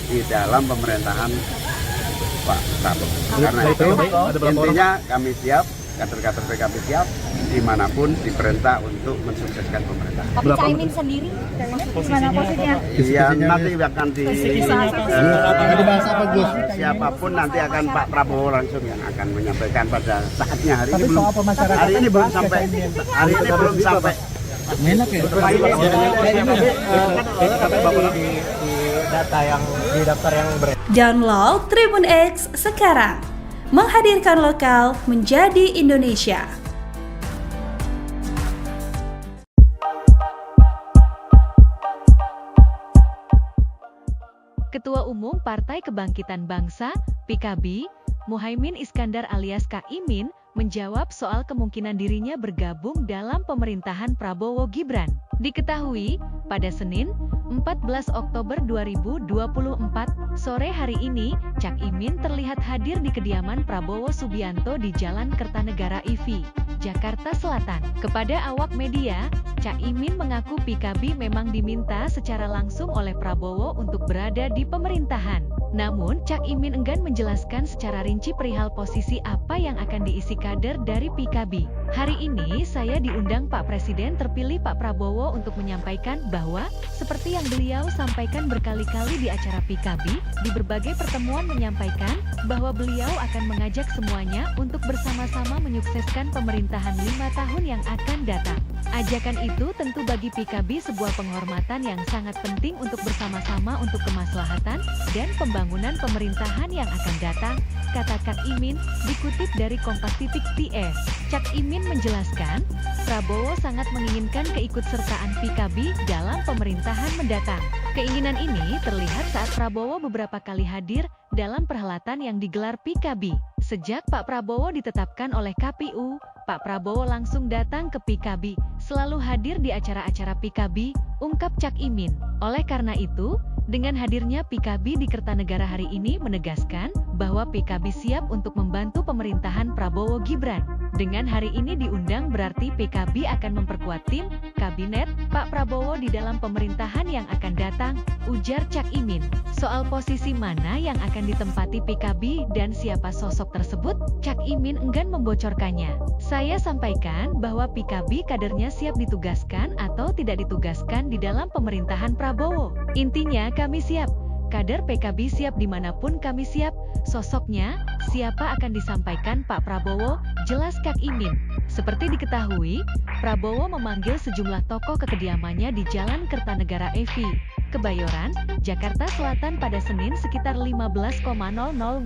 di dalam pemerintahan Pak Prabowo. Karena itu intinya kami siap, kader-kader PKB siap dimanapun diperintah untuk mensukseskan pemerintahan. Tapi Caimin sendiri gimana posisinya? Iya, nanti akan dibahas apa Gus? siapapun nanti akan Pak Prabowo langsung yang akan menyampaikan pada saatnya. Hari ini belum sampai. Menak ya? Download Tribun X sekarang. Menghadirkan lokal menjadi Indonesia. Ketua Umum Partai Kebangkitan Bangsa, PKB, Muhaimin Iskandar alias Caimin, menjawab soal kemungkinan dirinya bergabung dalam pemerintahan Prabowo Gibran. Diketahui, pada Senin, 14 Oktober 2024, sore hari ini, Cak Imin terlihat hadir di kediaman Prabowo Subianto di Jalan Kertanegara IV, Jakarta Selatan. Kepada awak media, Cak Imin mengaku PKB memang diminta secara langsung oleh Prabowo untuk berada di pemerintahan. Namun, Cak Imin enggan menjelaskan secara rinci perihal posisi apa yang akan diisi kader dari PKB. Hari ini saya diundang Pak Presiden terpilih Pak Prabowo untuk menyampaikan bahwa, seperti yang beliau sampaikan berkali-kali di acara PKB, di berbagai pertemuan menyampaikan bahwa beliau akan mengajak semuanya untuk bersama-sama menyukseskan pemerintahan 5 tahun yang akan datang. Ajakan itu tentu bagi PKB sebuah penghormatan yang sangat penting untuk bersama-sama untuk kemaslahatan dan pembangunan pemerintahan yang akan datang, kata Cak Imin, dikutip dari Kompas.TS. Cak Imin menjelaskan, Prabowo sangat menginginkan keikutsertaan PKB dalam pemerintahan mendatang. Keinginan ini terlihat saat Prabowo beberapa kali hadir dalam perhelatan yang digelar PKB. Sejak Pak Prabowo ditetapkan oleh KPU, Pak Prabowo langsung datang ke PKB, selalu hadir di acara-acara PKB, ungkap Cak Imin. Oleh karena itu, dengan hadirnya PKB di Kertanegara hari ini menegaskan bahwa PKB siap untuk membantu pemerintahan Prabowo Gibran. Dengan hari ini diundang berarti PKB akan memperkuat tim, kabinet, Pak Prabowo di dalam pemerintahan yang akan datang, ujar Cak Imin. Soal posisi mana yang akan ditempati PKB dan siapa sosok tersebut, Cak Imin enggan membocorkannya. Saya sampaikan bahwa PKB kadernya siap ditugaskan atau tidak ditugaskan di dalam pemerintahan Prabowo. Intinya kami siap. Kader PKB siap dimanapun kami siap, sosoknya, siapa akan disampaikan Pak Prabowo, jelas Cak Imin. Seperti diketahui, Prabowo memanggil sejumlah tokoh ke kediamannya di Jalan Kertanegara IV, Kebayoran, Jakarta Selatan pada Senin sekitar 15.00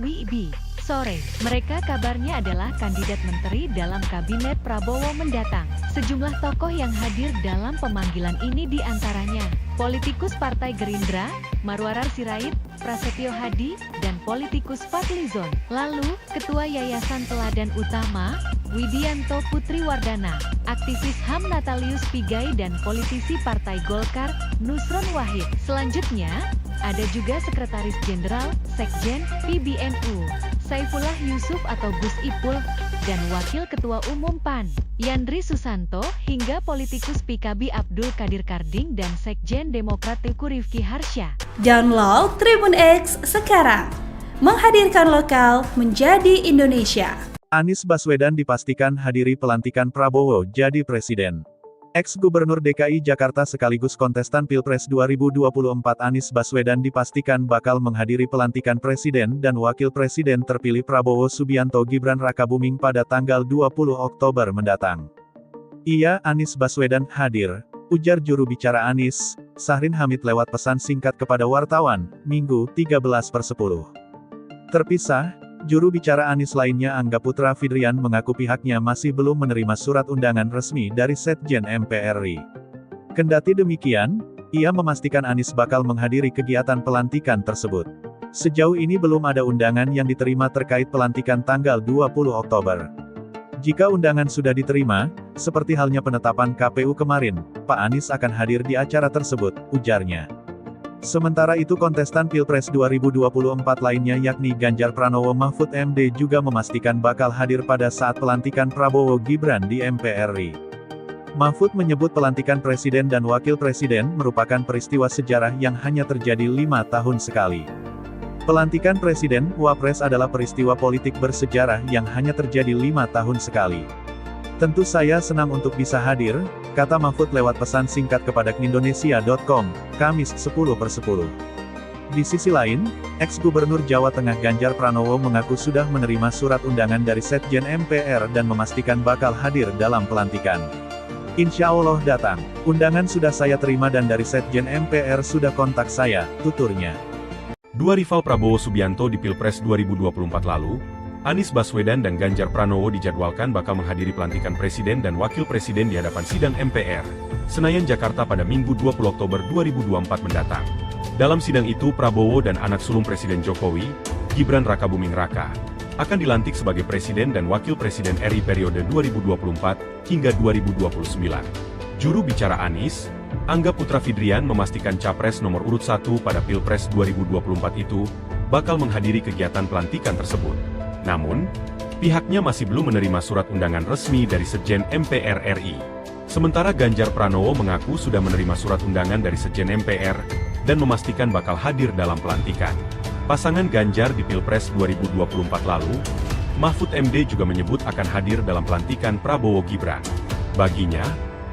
WIB sore. Mereka kabarnya adalah kandidat menteri dalam kabinet Prabowo mendatang. Sejumlah tokoh yang hadir dalam pemanggilan ini diantaranya politikus Partai Gerindra, Marwarar Sirait, Prasetyo Hadi, dan politikus Fadlizon. Lalu, Ketua Yayasan Teladan Utama, Widianto Putriwardana, aktivis HAM Natalius Pigai dan politisi Partai Golkar, Nusron Wahid. Selanjutnya, ada juga Sekretaris Jenderal, Sekjen, PBNU, Saifullah Yusuf atau Gus Ipul, dan Wakil Ketua Umum PAN, Yandri Susanto, hingga politikus PKB Abdul Qadir Karding dan Sekjen Demokrat Teguh Rifki Harsha. Download Tribun X sekarang, menghadirkan lokal menjadi Indonesia. Anies Baswedan dipastikan hadiri pelantikan Prabowo jadi presiden. Ex-Gubernur DKI Jakarta sekaligus kontestan Pilpres 2024 Anies Baswedan dipastikan bakal menghadiri pelantikan presiden dan wakil presiden terpilih Prabowo Subianto Gibran Rakabuming pada tanggal 20 Oktober mendatang. Iya, Anies Baswedan hadir, ujar juru bicara Anies, Sahrin Hamid lewat pesan singkat kepada wartawan, Minggu 13/10. Terpisah, juru bicara Anies lainnya Angga Putra Fidrian mengaku pihaknya masih belum menerima surat undangan resmi dari Setjen MPR RI. Kendati demikian, ia memastikan Anies bakal menghadiri kegiatan pelantikan tersebut. Sejauh ini belum ada undangan yang diterima terkait pelantikan tanggal 20 Oktober. Jika undangan sudah diterima, seperti halnya penetapan KPU kemarin, Pak Anies akan hadir di acara tersebut, ujarnya. Sementara itu kontestan Pilpres 2024 lainnya yakni Ganjar Pranowo Mahfud MD juga memastikan bakal hadir pada saat pelantikan Prabowo Gibran di MPR RI. Mahfud menyebut pelantikan presiden dan wakil presiden merupakan peristiwa sejarah yang hanya terjadi 5 tahun sekali. Pelantikan presiden, wapres adalah peristiwa politik bersejarah yang hanya terjadi 5 tahun sekali. Tentu saya senang untuk bisa hadir, kata Mahfud lewat pesan singkat kepada Indonesia.com, Kamis 10/10. Di sisi lain, ex-Gubernur Jawa Tengah Ganjar Pranowo mengaku sudah menerima surat undangan dari Setjen MPR dan memastikan bakal hadir dalam pelantikan. Insya Allah datang. Undangan sudah saya terima dan dari Setjen MPR sudah kontak saya, tuturnya. Dua rival Prabowo Subianto di Pilpres 2024 lalu, Anies Baswedan dan Ganjar Pranowo dijadwalkan bakal menghadiri pelantikan presiden dan wakil presiden di hadapan sidang MPR, Senayan, Jakarta pada Minggu 20 Oktober 2024 mendatang. Dalam sidang itu Prabowo dan anak sulung Presiden Jokowi, Gibran Rakabuming Raka, akan dilantik sebagai presiden dan wakil presiden RI periode 2024 hingga 2029. Juru bicara Anies, Angga Putra Fidrian memastikan capres nomor urut 1 pada Pilpres 2024 itu bakal menghadiri kegiatan pelantikan tersebut. Namun, pihaknya masih belum menerima surat undangan resmi dari Setjen MPR RI. Sementara Ganjar Pranowo mengaku sudah menerima surat undangan dari Setjen MPR dan memastikan bakal hadir dalam pelantikan. Pasangan Ganjar di Pilpres 2024 lalu, Mahfud MD juga menyebut akan hadir dalam pelantikan Prabowo Gibran. Baginya,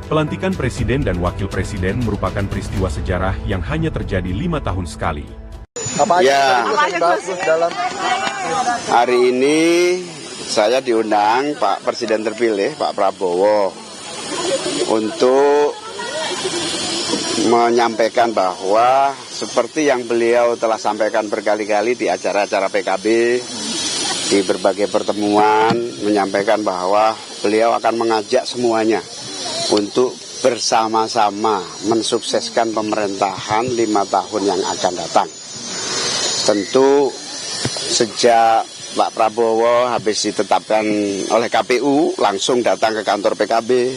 pelantikan presiden dan wakil presiden merupakan peristiwa sejarah yang hanya terjadi 5 tahun sekali. Hari ini saya diundang Pak Presiden terpilih, Pak Prabowo, untuk menyampaikan bahwa seperti yang beliau telah sampaikan berkali-kali di acara-acara PKB, di berbagai pertemuan, menyampaikan bahwa beliau akan mengajak semuanya untuk bersama-sama mensukseskan pemerintahan 5 tahun yang akan datang. Tentu sejak Pak Prabowo habis ditetapkan oleh KPU, langsung datang ke kantor PKB,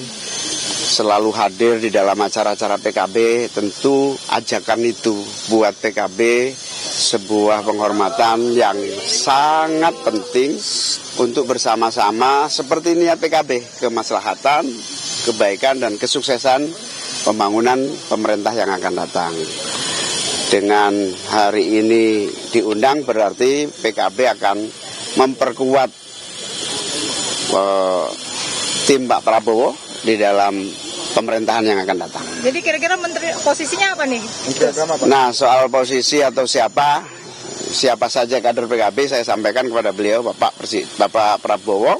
selalu hadir di dalam acara-acara PKB. Tentu ajakan itu buat PKB sebuah penghormatan yang sangat penting untuk bersama-sama seperti niat PKB, kemaslahatan, kebaikan dan kesuksesan pembangunan pemerintah yang akan datang. Dengan hari ini diundang berarti PKB akan memperkuat tim Pak Prabowo di dalam pemerintahan yang akan datang. Jadi kira-kira menteri posisinya apa nih? Nah, soal posisi atau siapa saja kader PKB saya sampaikan kepada beliau Bapak Prabowo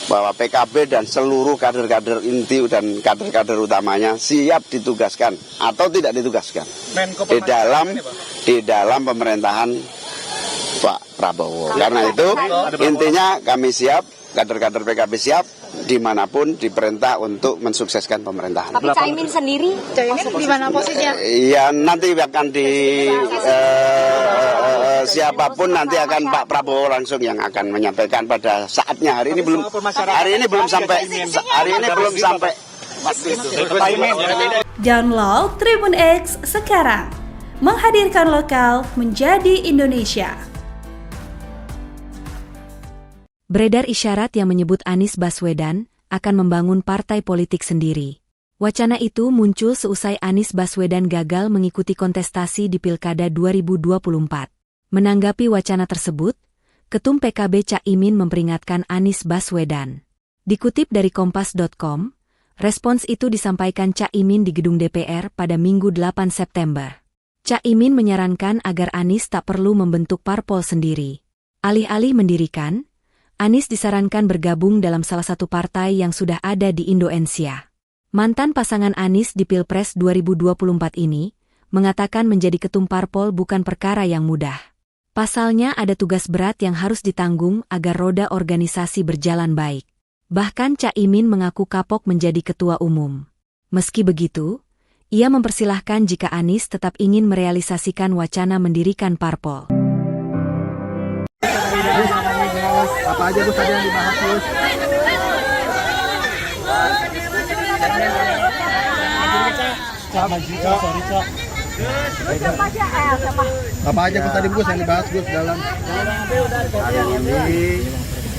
bahwa PKB dan seluruh kader-kader inti dan kader-kader utamanya siap ditugaskan atau tidak ditugaskan di dalam pemerintahan Pak Prabowo. Karena itu intinya kami siap, kader-kader PKB siap dimanapun diperintah untuk mensukseskan pemerintahan. Tapi Caimin sendiri, Caimin di mana posisinya? Ya nanti akan siapapun nanti akan Pak Prabowo langsung yang akan menyampaikan pada saatnya. Hari ini belum sampai waktu itu. Download Tribun X sekarang, menghadirkan lokal menjadi Indonesia. Beredar isyarat yang menyebut Anies Baswedan akan membangun partai politik sendiri. Wacana itu muncul seusai Anies Baswedan gagal mengikuti kontestasi di Pilkada 2024. Menanggapi wacana tersebut, Ketum PKB Cak Imin memperingatkan Anies Baswedan. Dikutip dari Kompas.com, respons itu disampaikan Cak Imin di gedung DPR pada Minggu 8 September. Cak Imin menyarankan agar Anies tak perlu membentuk parpol sendiri. Alih-alih mendirikan, Anies disarankan bergabung dalam salah satu partai yang sudah ada di Indonesia. Mantan pasangan Anies di Pilpres 2024 ini mengatakan menjadi ketum parpol bukan perkara yang mudah. Pasalnya ada tugas berat yang harus ditanggung agar roda organisasi berjalan baik. Bahkan Cak Imin mengaku kapok menjadi ketua umum. Meski begitu, ia mempersilahkan jika Anies tetap ingin merealisasikan wacana mendirikan parpol. Apa aja Gus tadi yang dibahas Gus? Apa aja Gus tadi Gus yang dibahas Gus dalam? Hari ini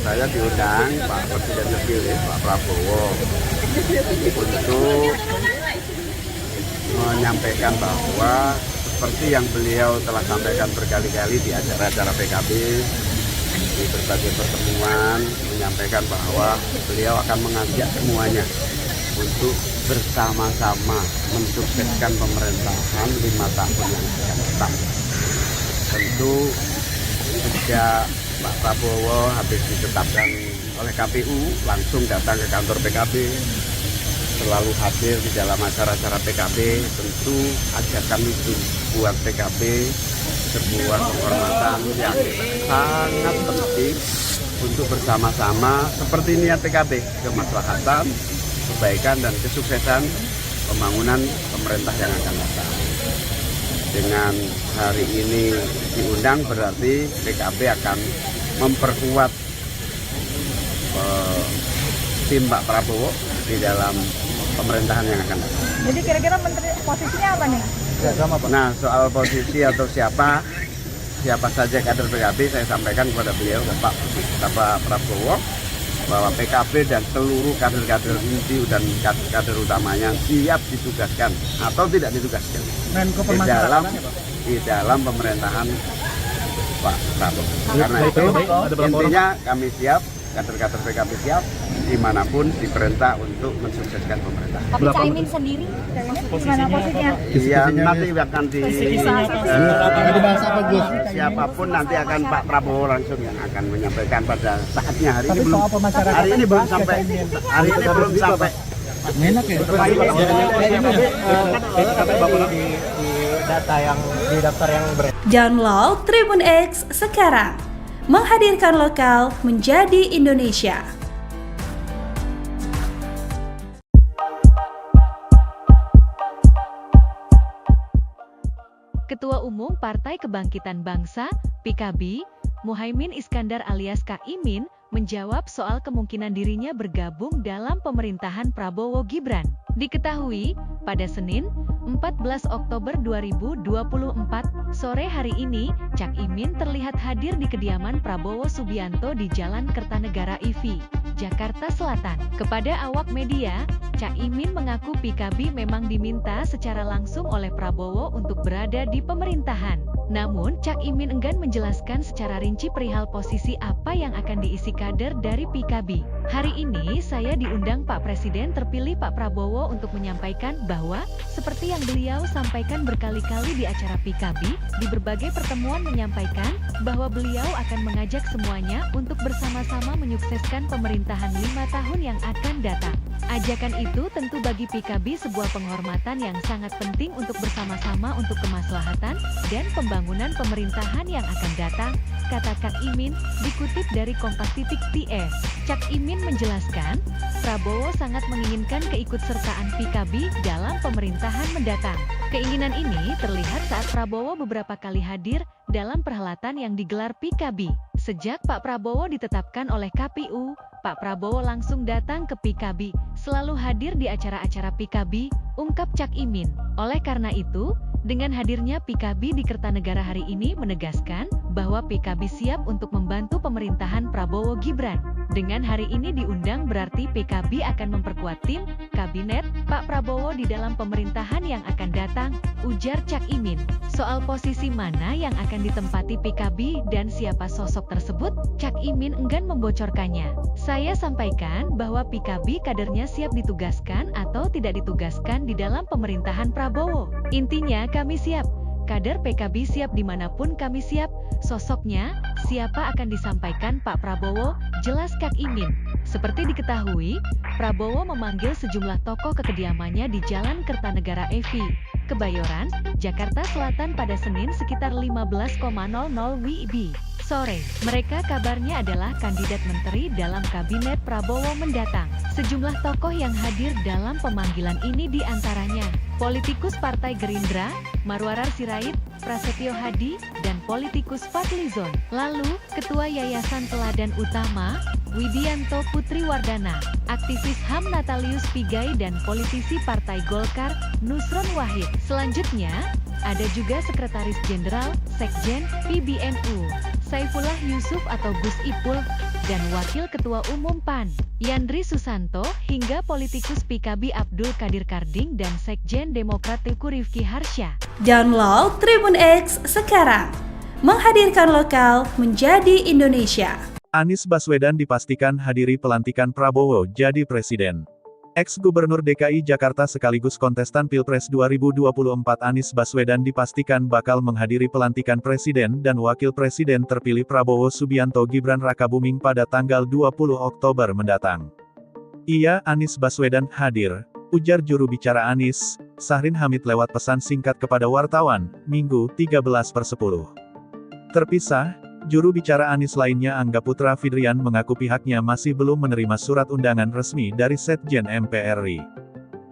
saya diundang Pak Presiden terpilih Pak Prabowo untuk menyampaikan bahwa seperti yang beliau telah sampaikan berkali-kali di acara-acara PKB, di berbagai pertemuan, menyampaikan bahwa beliau akan mengajak semuanya untuk bersama-sama mensukseskan pemerintahan 5 tahun yang akan datang. Tentu sejak Pak Prabowo habis ditetapkan oleh KPU langsung datang ke kantor PKB, selalu hadir di dalam acara-acara PKB. Tentu ajakan itu buat PKB sebuah penghormatan yang sangat penting untuk bersama-sama seperti niat PKB, kemaslahatan, kebaikan dan kesuksesan pembangunan pemerintah yang akan datang. Dengan hari ini diundang berarti PKB akan memperkuat tim Pak Prabowo di dalam pemerintahan yang akan datang. Jadi kira-kira menteri posisinya apa nih? Nah, soal posisi atau siapa saja kader PKB, saya sampaikan kepada beliau Bapak Prabowo bahwa PKB dan seluruh kader-kader inti dan kader utamanya siap ditugaskan atau tidak ditugaskan di dalam pemerintahan Pak Prabowo. Karena itu intinya kami siap, kader-kader PKB siap dimanapun diperintah untuk mensukseskan pemerintah. Tapi Cak Imin sendiri, gimana posisinya? Ya nanti akan Dibahas apa Gus? siapapun nanti akan Pak Prabowo langsung yang akan menyampaikan pada saatnya. Hari ini belum sampai. Enak ya? Data yang di daftar yang Download Tribun X sekarang, menghadirkan lokal menjadi Indonesia. Ketua Umum Partai Kebangkitan Bangsa, PKB, Muhaimin Iskandar alias Cak Imin, menjawab soal kemungkinan dirinya bergabung dalam pemerintahan Prabowo Gibran. Diketahui, pada Senin, 14 Oktober 2024, sore hari ini, Cak Imin terlihat hadir di kediaman Prabowo Subianto di Jalan Kertanegara IV, Jakarta Selatan. Kepada awak media, Cak Imin mengaku PKB memang diminta secara langsung oleh Prabowo untuk berada di pemerintahan. Namun, Cak Imin enggan menjelaskan secara rinci perihal posisi apa yang akan diisi kader dari PKB. Hari ini saya diundang Pak Presiden terpilih Pak Prabowo untuk menyampaikan bahwa, seperti yang beliau sampaikan berkali-kali di acara PKB, di berbagai pertemuan menyampaikan bahwa beliau akan mengajak semuanya untuk bersama-sama menyukseskan pemerintahan 5 tahun yang akan datang. Ajakan itu tentu bagi PKB sebuah penghormatan yang sangat penting untuk bersama-sama untuk kemaslahatan dan pembangunan pemerintahan yang akan datang, kata Cak Imin, dikutip dari Kompas.ts. Cak Imin menjelaskan, Prabowo sangat menginginkan keikutsertaan PKB dalam pemerintahan mendatang. Keinginan ini terlihat saat Prabowo beberapa kali hadir dalam perhelatan yang digelar PKB. Sejak Pak Prabowo ditetapkan oleh KPU, Pak Prabowo langsung datang ke PKB, selalu hadir di acara-acara PKB, ungkap Cak Imin. Oleh karena itu, dengan hadirnya PKB di Kertanegara hari ini menegaskan bahwa PKB siap untuk membantu pemerintahan Prabowo Gibran. Dengan hari ini diundang berarti PKB akan memperkuat tim kabinet Pak Prabowo di dalam pemerintahan yang akan datang, ujar Cak Imin. Soal posisi mana yang akan ditempati PKB dan siapa sosok tersebut, Cak Imin enggan membocorkannya. Saya sampaikan bahwa PKB kadernya siap ditugaskan atau tidak ditugaskan di dalam pemerintahan Prabowo. Intinya kami siap. Kader PKB siap dimanapun kami siap, sosoknya, siapa akan disampaikan Pak Prabowo, jelas Cak Imin. Seperti diketahui, Prabowo memanggil sejumlah tokoh ke kediamannya di Jalan Kertanegara EV, Kebayoran, Jakarta Selatan pada Senin sekitar 15.00 WIB sore. Mereka kabarnya adalah kandidat menteri dalam kabinet Prabowo mendatang. Sejumlah tokoh yang hadir dalam pemanggilan ini diantaranya politikus Partai Gerindra, Marwarar Sirait, Prasetyo Hadi, dan politikus Fadlizon. Lalu, Ketua Yayasan Teladan Utama, Widianto Putriwardana, aktivis HAM Natalius Pigai dan politisi Partai Golkar, Nusron Wahid. Selanjutnya, ada juga Sekretaris Jenderal, Sekjen, PBNU, Saifullah Yusuf atau Gus Ipul, dan Wakil Ketua Umum PAN, Yandri Susanto, hingga politikus PKB Abdul Qadir Karding dan Sekjen Demokrat Teguh Rifki Harsha. Download Tribun X sekarang, menghadirkan lokal menjadi Indonesia. Anies Baswedan dipastikan hadiri pelantikan Prabowo jadi presiden. Ex-Gubernur DKI Jakarta sekaligus kontestan Pilpres 2024 Anies Baswedan dipastikan bakal menghadiri pelantikan Presiden dan Wakil Presiden terpilih Prabowo Subianto Gibran Rakabuming pada tanggal 20 Oktober mendatang. Iya, Anies Baswedan hadir, ujar juru bicara Anies, Sahrin Hamid lewat pesan singkat kepada wartawan, Minggu 13/10. Terpisah, juru bicara Anies lainnya Angga Putra Fidrian mengaku pihaknya masih belum menerima surat undangan resmi dari Sekjen MPR RI.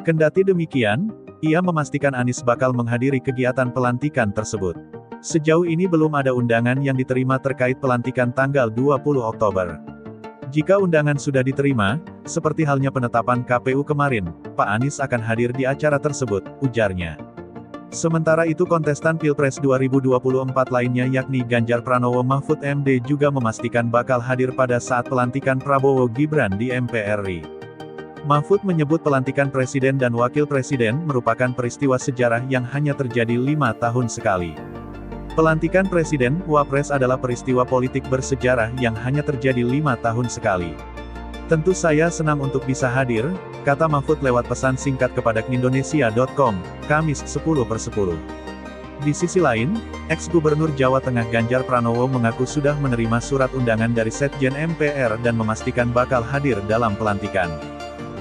Kendati demikian, ia memastikan Anies bakal menghadiri kegiatan pelantikan tersebut. Sejauh ini belum ada undangan yang diterima terkait pelantikan tanggal 20 Oktober. Jika undangan sudah diterima, seperti halnya penetapan KPU kemarin, Pak Anies akan hadir di acara tersebut, ujarnya. Sementara itu kontestan Pilpres 2024 lainnya yakni Ganjar Pranowo Mahfud MD juga memastikan bakal hadir pada saat pelantikan Prabowo Gibran di MPR RI. Mahfud menyebut pelantikan Presiden dan Wakil Presiden merupakan peristiwa sejarah yang hanya terjadi 5 tahun sekali. Pelantikan Presiden, Wapres adalah peristiwa politik bersejarah yang hanya terjadi 5 tahun sekali. Tentu saya senang untuk bisa hadir, kata Mahfud lewat pesan singkat kepada Indonesia.com, Kamis 10/10. Di sisi lain, ex-Gubernur Jawa Tengah Ganjar Pranowo mengaku sudah menerima surat undangan dari Sekjen MPR dan memastikan bakal hadir dalam pelantikan.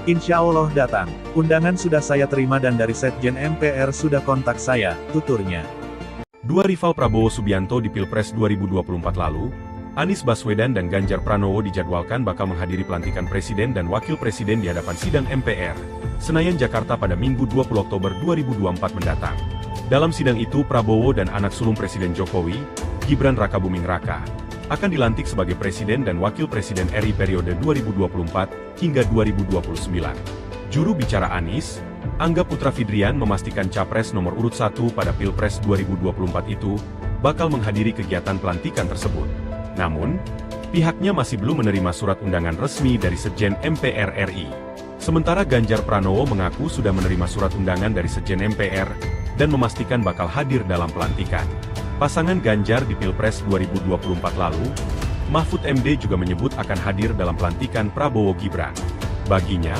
Insya Allah datang. Undangan sudah saya terima dan dari Sekjen MPR sudah kontak saya, tuturnya. Dua rival Prabowo Subianto di Pilpres 2024 lalu, Anies Baswedan dan Ganjar Pranowo dijadwalkan bakal menghadiri pelantikan Presiden dan Wakil Presiden di hadapan sidang MPR, Senayan, Jakarta pada Minggu 20 Oktober 2024 mendatang. Dalam sidang itu Prabowo dan anak sulung Presiden Jokowi, Gibran Rakabuming Raka, akan dilantik sebagai Presiden dan Wakil Presiden RI periode 2024 hingga 2029. Juru bicara Anies, Angga Putra Fidrian memastikan Capres nomor urut 1 pada Pilpres 2024 itu bakal menghadiri kegiatan pelantikan tersebut. Namun, pihaknya masih belum menerima surat undangan resmi dari Sekjen MPR RI. Sementara Ganjar Pranowo mengaku sudah menerima surat undangan dari Sekjen MPR dan memastikan bakal hadir dalam pelantikan. Pasangan Ganjar di Pilpres 2024 lalu, Mahfud MD juga menyebut akan hadir dalam pelantikan Prabowo Gibran. Baginya,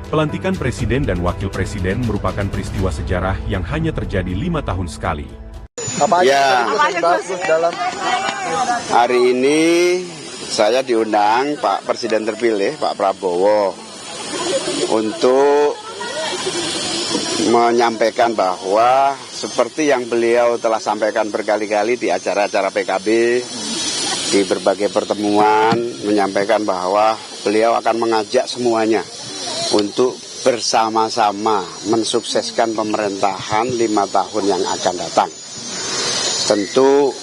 pelantikan Presiden dan Wakil Presiden merupakan peristiwa sejarah yang hanya terjadi 5 tahun sekali. Hari ini saya diundang Pak Presiden terpilih, Pak Prabowo, untuk menyampaikan bahwa seperti yang beliau telah sampaikan berkali-kali di acara-acara PKB, di berbagai pertemuan, menyampaikan bahwa beliau akan mengajak semuanya untuk bersama-sama mensukseskan pemerintahan 5 tahun yang akan datang. Tentu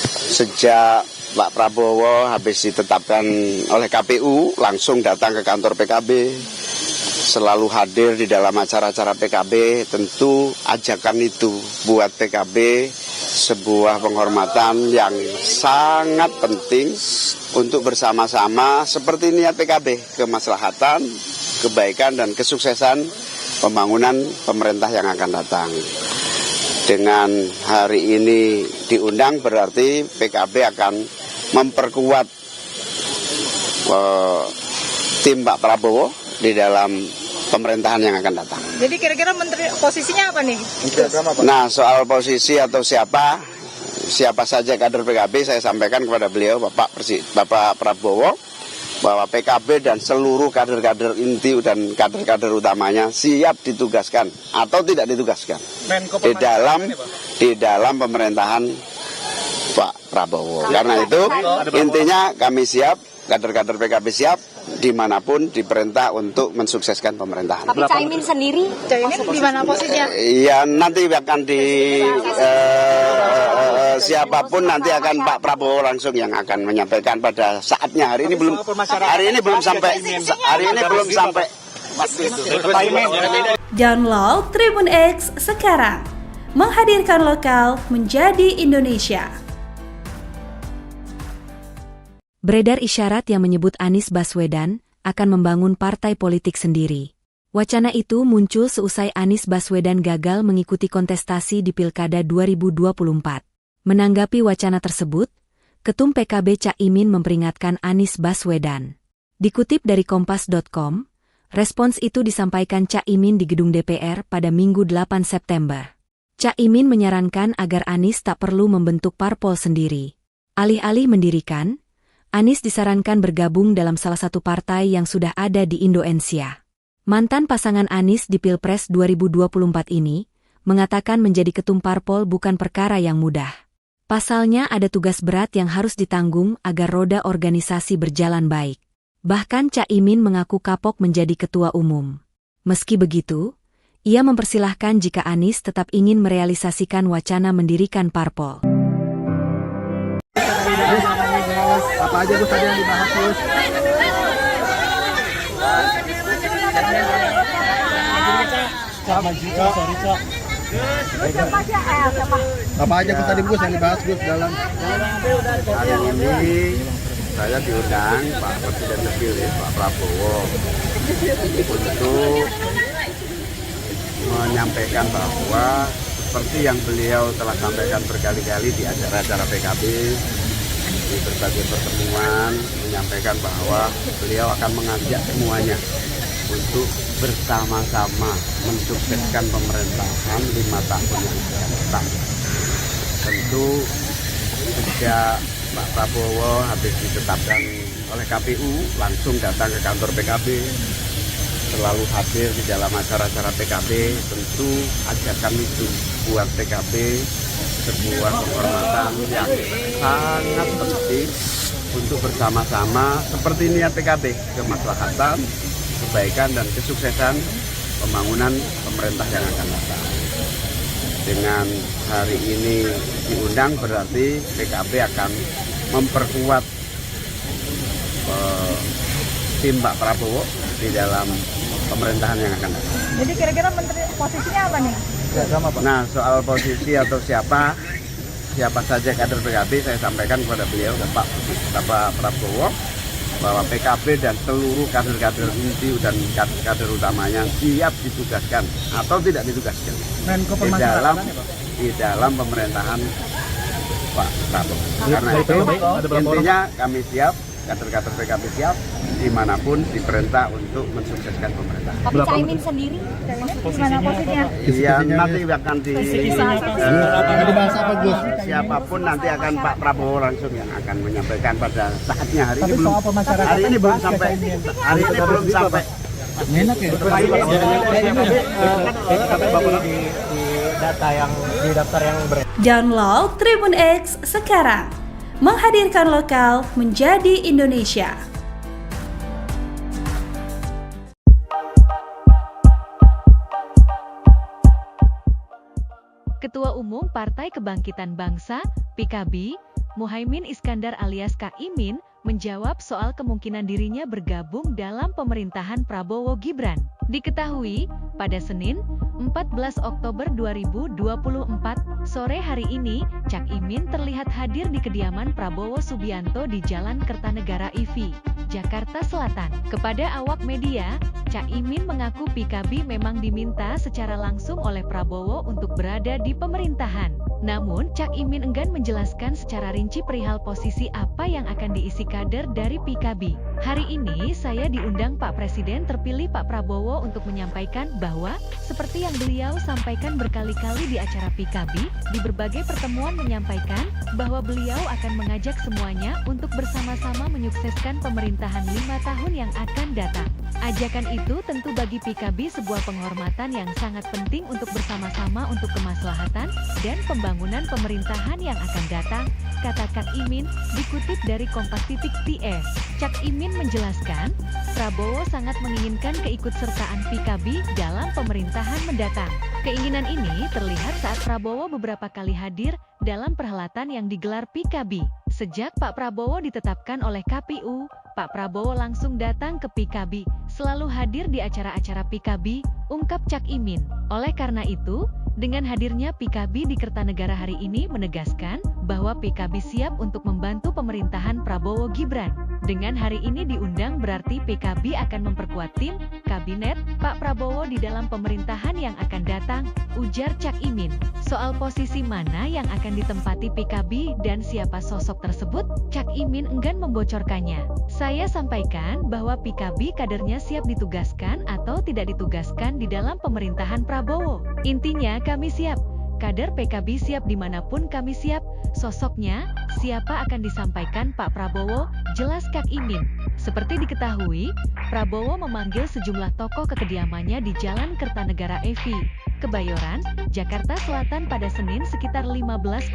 sejak Pak Prabowo habis ditetapkan oleh KPU langsung datang ke kantor PKB, selalu hadir di dalam acara-acara PKB. Tentu ajakan itu buat PKB sebuah penghormatan yang sangat penting untuk bersama-sama seperti niat PKB, kemaslahatan, kebaikan dan kesuksesan pembangunan pemerintah yang akan datang. Dengan hari ini diundang berarti PKB akan memperkuat tim Pak Prabowo di dalam pemerintahan yang akan datang. Jadi kira-kira menteri posisinya apa nih? Nah, soal posisi atau siapa saja kader PKB, saya sampaikan kepada beliau Bapak Prabowo bahwa PKB dan seluruh kader-kader inti dan kader-kader utamanya siap ditugaskan atau tidak ditugaskan di dalam pemerintahan Pak Prabowo. Karena itu intinya kami siap, kader-kader PKB siap dimanapun diperintah untuk mensukseskan pemerintahan. Tapi Caimin sendiri, di mana posisinya? Ya nanti akan siapapun nanti akan Pak Prabowo langsung yang akan menyampaikan pada saatnya. Hari ini belum sampai. Download Tribun X sekarang, menghadirkan lokal menjadi Indonesia. Beredar isyarat yang menyebut Anies Baswedan akan membangun partai politik sendiri. Wacana itu muncul seusai Anies Baswedan gagal mengikuti kontestasi di Pilkada 2024. Menanggapi wacana tersebut, Ketum PKB Caimin memperingatkan Anies Baswedan. Dikutip dari Kompas.com, respons itu disampaikan Caimin di gedung DPR pada Minggu 8 September. Caimin menyarankan agar Anies tak perlu membentuk parpol sendiri. Alih-alih mendirikan, Anies disarankan bergabung dalam salah satu partai yang sudah ada di Indonesia. Mantan pasangan Anies di Pilpres 2024 ini mengatakan menjadi ketum parpol bukan perkara yang mudah. Pasalnya ada tugas berat yang harus ditanggung agar roda organisasi berjalan baik. Bahkan Caimin mengaku kapok menjadi ketua umum. Meski begitu, ia mempersilahkan jika Anies tetap ingin merealisasikan wacana mendirikan parpol. Apa aja Gus tadi yang dibahas Gus? Apa aja Gus tadi Gus yang dibahas Gus dalam? Hari ini saya diundang Pak Presiden terpilih Pak Prabowo untuk menyampaikan bahwa seperti yang beliau telah sampaikan berkali-kali di acara-acara PKB, di berbagai pertemuan, menyampaikan bahwa beliau akan mengajak semuanya untuk bersama-sama mensukseskan pemerintahan 5 tahun yang akan datang. Tentu sejak Pak Prabowo habis ditetapkan oleh KPU langsung datang ke kantor PKB, selalu hadir di dalam acara-acara PKB. Tentu ajakan itu buat PKB sebuah penghormatan yang sangat penting untuk bersama-sama seperti niat PKB, kemaslahatan, kebaikan dan kesuksesan pembangunan pemerintah yang akan datang. Dengan hari ini diundang berarti PKB akan memperkuat tim Pak Prabowo di dalam pemerintahan yang akan datang. Jadi kira-kira menteri posisinya apa nih? Nah, soal posisi atau siapa saja kader PKB, saya sampaikan kepada beliau Bapak Prabowo bahwa PKB dan seluruh kader-kader inti dan kader utamanya siap ditugaskan atau tidak ditugaskan di dalam pemerintahan Pak Prabowo. Karena itu intinya kami siap, kader-kader PKB siap dimanapun diperintah untuk mensukseskan pemerintahan. Tapi Caimin sendiri, di mana posisinya? Ya nanti akan Dibahas apa Gus? siapapun nanti akan Pak Prabowo langsung yang akan menyampaikan pada saatnya. Hari ini belum sampai. Enak ya? Download Tribun X sekarang, menghadirkan lokal menjadi Indonesia. Ketua Umum Partai Kebangkitan Bangsa, PKB, Muhaimin Iskandar alias Kak Imin, menjawab soal kemungkinan dirinya bergabung dalam pemerintahan Prabowo Gibran. Diketahui, pada Senin, 14 Oktober 2024, sore hari ini, Cak Imin terlihat hadir di kediaman Prabowo Subianto di Jalan Kertanegara IV, Jakarta Selatan. Kepada awak media, Cak Imin mengaku PKB memang diminta secara langsung oleh Prabowo untuk berada di pemerintahan. Namun, Cak Imin enggan menjelaskan secara rinci perihal posisi apa yang akan diisi kader dari PKB. Hari ini saya diundang Pak Presiden terpilih Pak Prabowo untuk menyampaikan bahwa, seperti yang beliau sampaikan berkali-kali di acara PKB, di berbagai pertemuan menyampaikan bahwa beliau akan mengajak semuanya untuk bersama-sama menyukseskan pemerintahan 5 tahun yang akan datang. Ajakan itu tentu bagi PKB sebuah penghormatan yang sangat penting untuk bersama-sama untuk kemaslahatan dan pembangunan pemerintahan yang akan datang, kata Cak Imin, dikutip dari Kompas.id. Cak Imin menjelaskan, Prabowo sangat menginginkan keikutsertaan PKB dalam pemerintahan mendatang. Keinginan ini terlihat saat Prabowo beberapa kali hadir dalam perhelatan yang digelar PKB. Sejak Pak Prabowo ditetapkan oleh KPU, Pak Prabowo langsung datang ke PKB, selalu hadir di acara-acara PKB, ungkap Cak Imin. Oleh karena itu, dengan hadirnya PKB di Kertanegara hari ini menegaskan bahwa PKB siap untuk membantu pemerintahan Prabowo Gibran. Dengan hari ini diundang berarti PKB akan memperkuat tim, kabinet, Pak Prabowo di dalam pemerintahan yang akan datang, ujar Cak Imin. Soal posisi mana yang akan ditempati PKB dan siapa sosok tersebut, Cak Imin enggan membocorkannya. Saya sampaikan bahwa PKB kadernya siap ditugaskan atau tidak ditugaskan di dalam pemerintahan Prabowo. Intinya kami siap. Kader PKB siap dimanapun kami siap, sosoknya, siapa akan disampaikan Pak Prabowo, jelas Kak Imin. Seperti diketahui, Prabowo memanggil sejumlah tokoh ke kediamannya di Jalan Kertanegara IV, Kebayoran, Jakarta Selatan pada Senin sekitar 15.00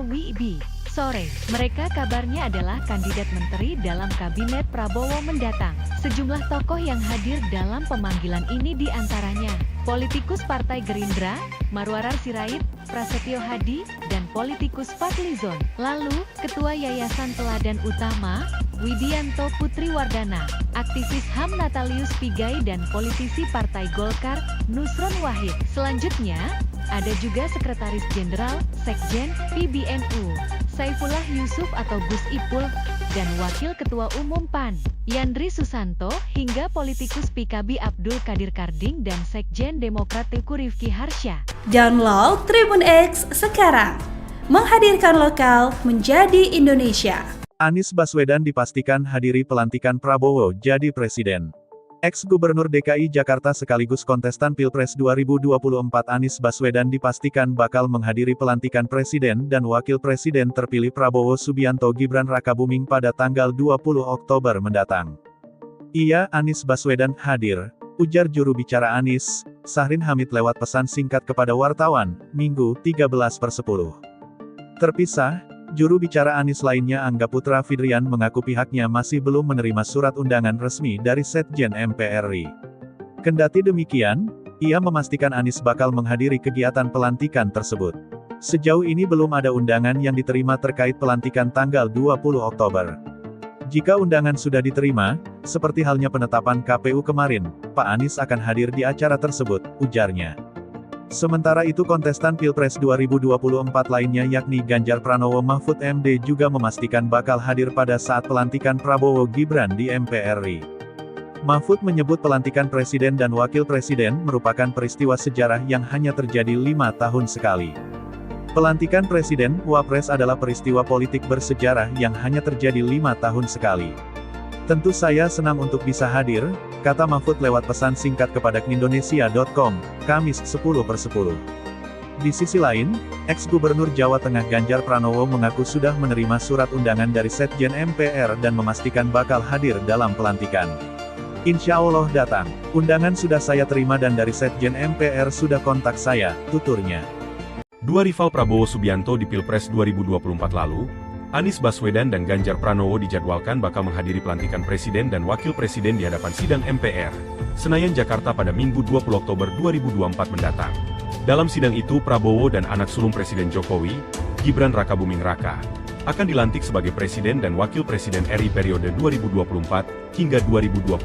WIB sore. Mereka kabarnya adalah kandidat menteri dalam kabinet Prabowo mendatang. Sejumlah tokoh yang hadir dalam pemanggilan ini diantaranya politikus Partai Gerindra, Marwarar Sirait, Prasetyo Hadi, dan politikus Fadlizon. Lalu, Ketua Yayasan Teladan Utama, Widianto Putriwardana, aktivis HAM Natalius Pigai dan politisi Partai Golkar, Nusron Wahid. Selanjutnya, ada juga Sekretaris Jenderal, Sekjen, PBNU, Saifullah Yusuf atau Gus Ipul, dan Wakil Ketua Umum PAN, Yandri Susanto, hingga politikus PKB Abdul Qadir Karding dan Sekjen Demokrat Teguh Rifki Harsha. Download Tribun X sekarang, menghadirkan lokal menjadi Indonesia. Anies Baswedan dipastikan hadiri pelantikan Prabowo jadi presiden. Ex-Gubernur DKI Jakarta sekaligus kontestan Pilpres 2024 Anies Baswedan dipastikan bakal menghadiri pelantikan Presiden dan Wakil Presiden terpilih Prabowo Subianto Gibran Rakabuming pada tanggal 20 Oktober mendatang. Iya, Anies Baswedan hadir, ujar juru bicara Anies, Sahrin Hamid lewat pesan singkat kepada wartawan, Minggu 13/10. Terpisah, juru bicara Anies lainnya Angga Putra Fidrian mengaku pihaknya masih belum menerima surat undangan resmi dari Sekjen MPR RI. Kendati demikian, ia memastikan Anies bakal menghadiri kegiatan pelantikan tersebut. Sejauh ini belum ada undangan yang diterima terkait pelantikan tanggal 20 Oktober. Jika undangan sudah diterima, seperti halnya penetapan KPU kemarin, Pak Anies akan hadir di acara tersebut, ujarnya. Sementara itu kontestan Pilpres 2024 lainnya yakni Ganjar Pranowo Mahfud MD juga memastikan bakal hadir pada saat pelantikan Prabowo Gibran di MPR RI. Mahfud menyebut pelantikan Presiden dan Wakil Presiden merupakan peristiwa sejarah yang hanya terjadi 5 tahun sekali. Pelantikan Presiden, Wapres adalah peristiwa politik bersejarah yang hanya terjadi 5 tahun sekali. Tentu saya senang untuk bisa hadir, kata Mahfud lewat pesan singkat kepada Indonesia.com, Kamis 10/10. Di sisi lain, ex-Gubernur Jawa Tengah Ganjar Pranowo mengaku sudah menerima surat undangan dari Sekjen MPR dan memastikan bakal hadir dalam pelantikan. Insya Allah datang. Undangan sudah saya terima dan dari Sekjen MPR sudah kontak saya, tuturnya. Dua rival Prabowo Subianto di Pilpres 2024 lalu, Anies Baswedan dan Ganjar Pranowo dijadwalkan bakal menghadiri pelantikan Presiden dan Wakil Presiden di hadapan sidang MPR, Senayan Jakarta pada Minggu 20 Oktober 2024 mendatang. Dalam sidang itu Prabowo dan anak sulung Presiden Jokowi, Gibran Rakabuming Raka, akan dilantik sebagai Presiden dan Wakil Presiden RI periode 2024 hingga 2029.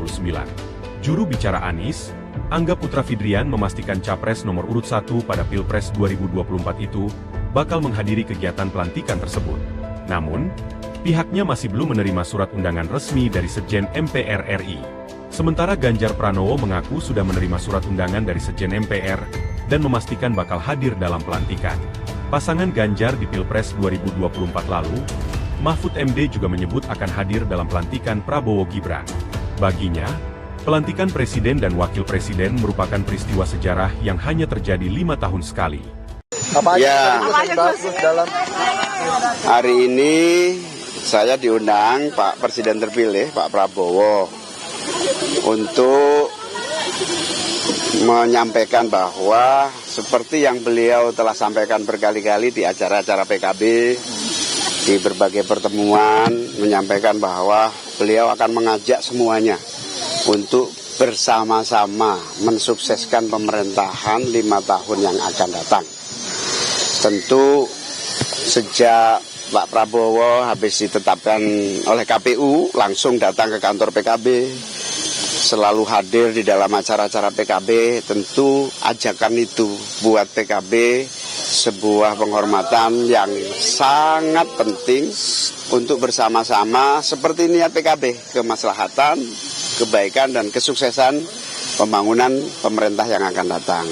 Juru bicara Anies, Angga Putra Fidrian memastikan Capres nomor urut 1 pada Pilpres 2024 itu bakal menghadiri kegiatan pelantikan tersebut. Namun, pihaknya masih belum menerima surat undangan resmi dari Sekjen MPR RI. Sementara Ganjar Pranowo mengaku sudah menerima surat undangan dari Sekjen MPR dan memastikan bakal hadir dalam pelantikan. Pasangan Ganjar di Pilpres 2024 lalu, Mahfud MD juga menyebut akan hadir dalam pelantikan Prabowo Gibran. Baginya, pelantikan Presiden dan Wakil Presiden merupakan peristiwa sejarah yang hanya terjadi 5 tahun sekali. Hari ini saya diundang Pak Presiden terpilih, Pak Prabowo, untuk menyampaikan bahwa seperti yang beliau telah sampaikan berkali-kali di acara-acara PKB, di berbagai pertemuan, menyampaikan bahwa beliau akan mengajak semuanya untuk bersama-sama mensukseskan pemerintahan 5 tahun yang akan datang. Tentu sejak Pak Prabowo habis ditetapkan oleh KPU, langsung datang ke kantor PKB, selalu hadir di dalam acara-acara PKB. Tentu ajakan itu buat PKB sebuah penghormatan yang sangat penting untuk bersama-sama seperti niat PKB, kemaslahatan, kebaikan dan kesuksesan pembangunan pemerintah yang akan datang.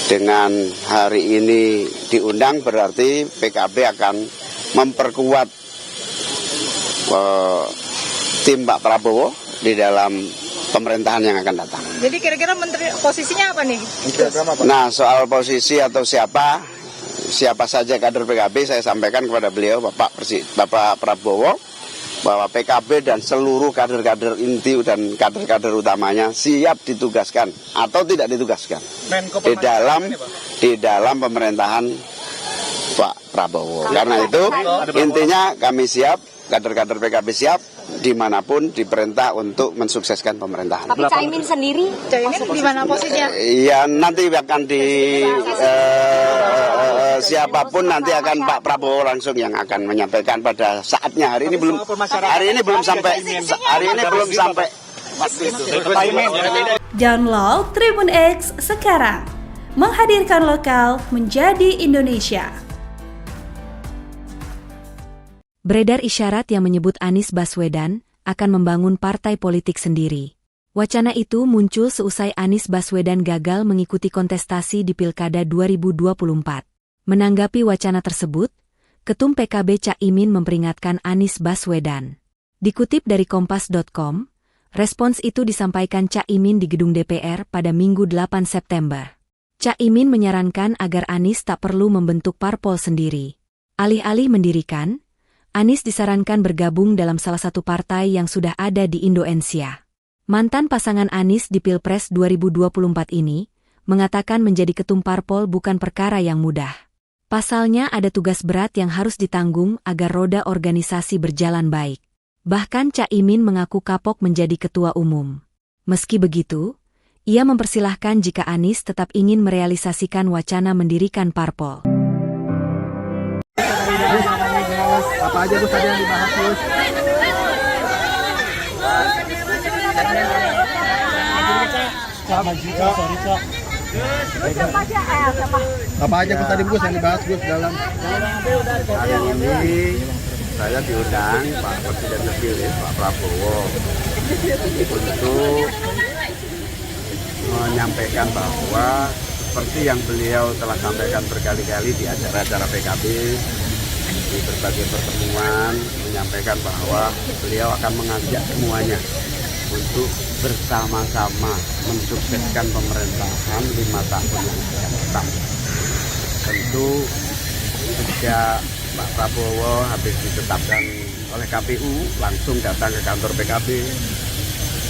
Dengan hari ini diundang berarti PKB akan memperkuat tim Pak Prabowo di dalam pemerintahan yang akan datang. Jadi kira-kira menteri posisinya apa nih? Nah, soal posisi atau siapa saja kader PKB, saya sampaikan kepada beliau, Bapak Prabowo, bahwa PKB dan seluruh kader-kader inti dan kader-kader utamanya siap ditugaskan atau tidak ditugaskan di dalam pemerintahan Pak Prabowo. Karena itu intinya kami siap, kader-kader PKB siap dimanapun diperintah untuk mensukseskan pemerintahan. Tapi Caimin sendiri di mana posisinya? Ya nanti akan siapapun nanti akan Pak Prabowo langsung yang akan menyampaikan pada saatnya. Hari ini belum sampai. Download Tribun X sekarang, menghadirkan lokal menjadi Indonesia. Beredar isyarat yang menyebut Anies Baswedan akan membangun partai politik sendiri. Wacana itu muncul seusai Anies Baswedan gagal mengikuti kontestasi di Pilkada 2024. Menanggapi wacana tersebut, Ketum PKB Cak Imin memperingatkan Anies Baswedan. Dikutip dari Kompas.com, respons itu disampaikan Cak Imin di gedung DPR pada Minggu 8 September. Cak Imin menyarankan agar Anies tak perlu membentuk parpol sendiri. Alih-alih mendirikan, Anies disarankan bergabung dalam salah satu partai yang sudah ada di Indonesia. Mantan pasangan Anies di Pilpres 2024 ini mengatakan menjadi ketum parpol bukan perkara yang mudah. Pasalnya ada tugas berat yang harus ditanggung agar roda organisasi berjalan baik. Bahkan Cak Imin mengaku kapok menjadi ketua umum. Meski begitu, ia mempersilahkan jika Anies tetap ingin merealisasikan wacana mendirikan parpol. Apa aja Gus tadi yang dibahas Gus? Apa aja Gus tadi Gus yang dibahas Gus dalam? Hari ini saya diundang Pak Presiden terpilih, Pak Prabowo, untuk menyampaikan bahwa seperti yang beliau telah sampaikan berkali-kali di acara-acara PKB, di berbagai pertemuan, menyampaikan bahwa beliau akan mengajak semuanya untuk bersama-sama mensukseskan pemerintahan 5 tahun yang akan datang. Tentu sejak Pak Prabowo habis ditetapkan oleh KPU, langsung datang ke kantor PKB,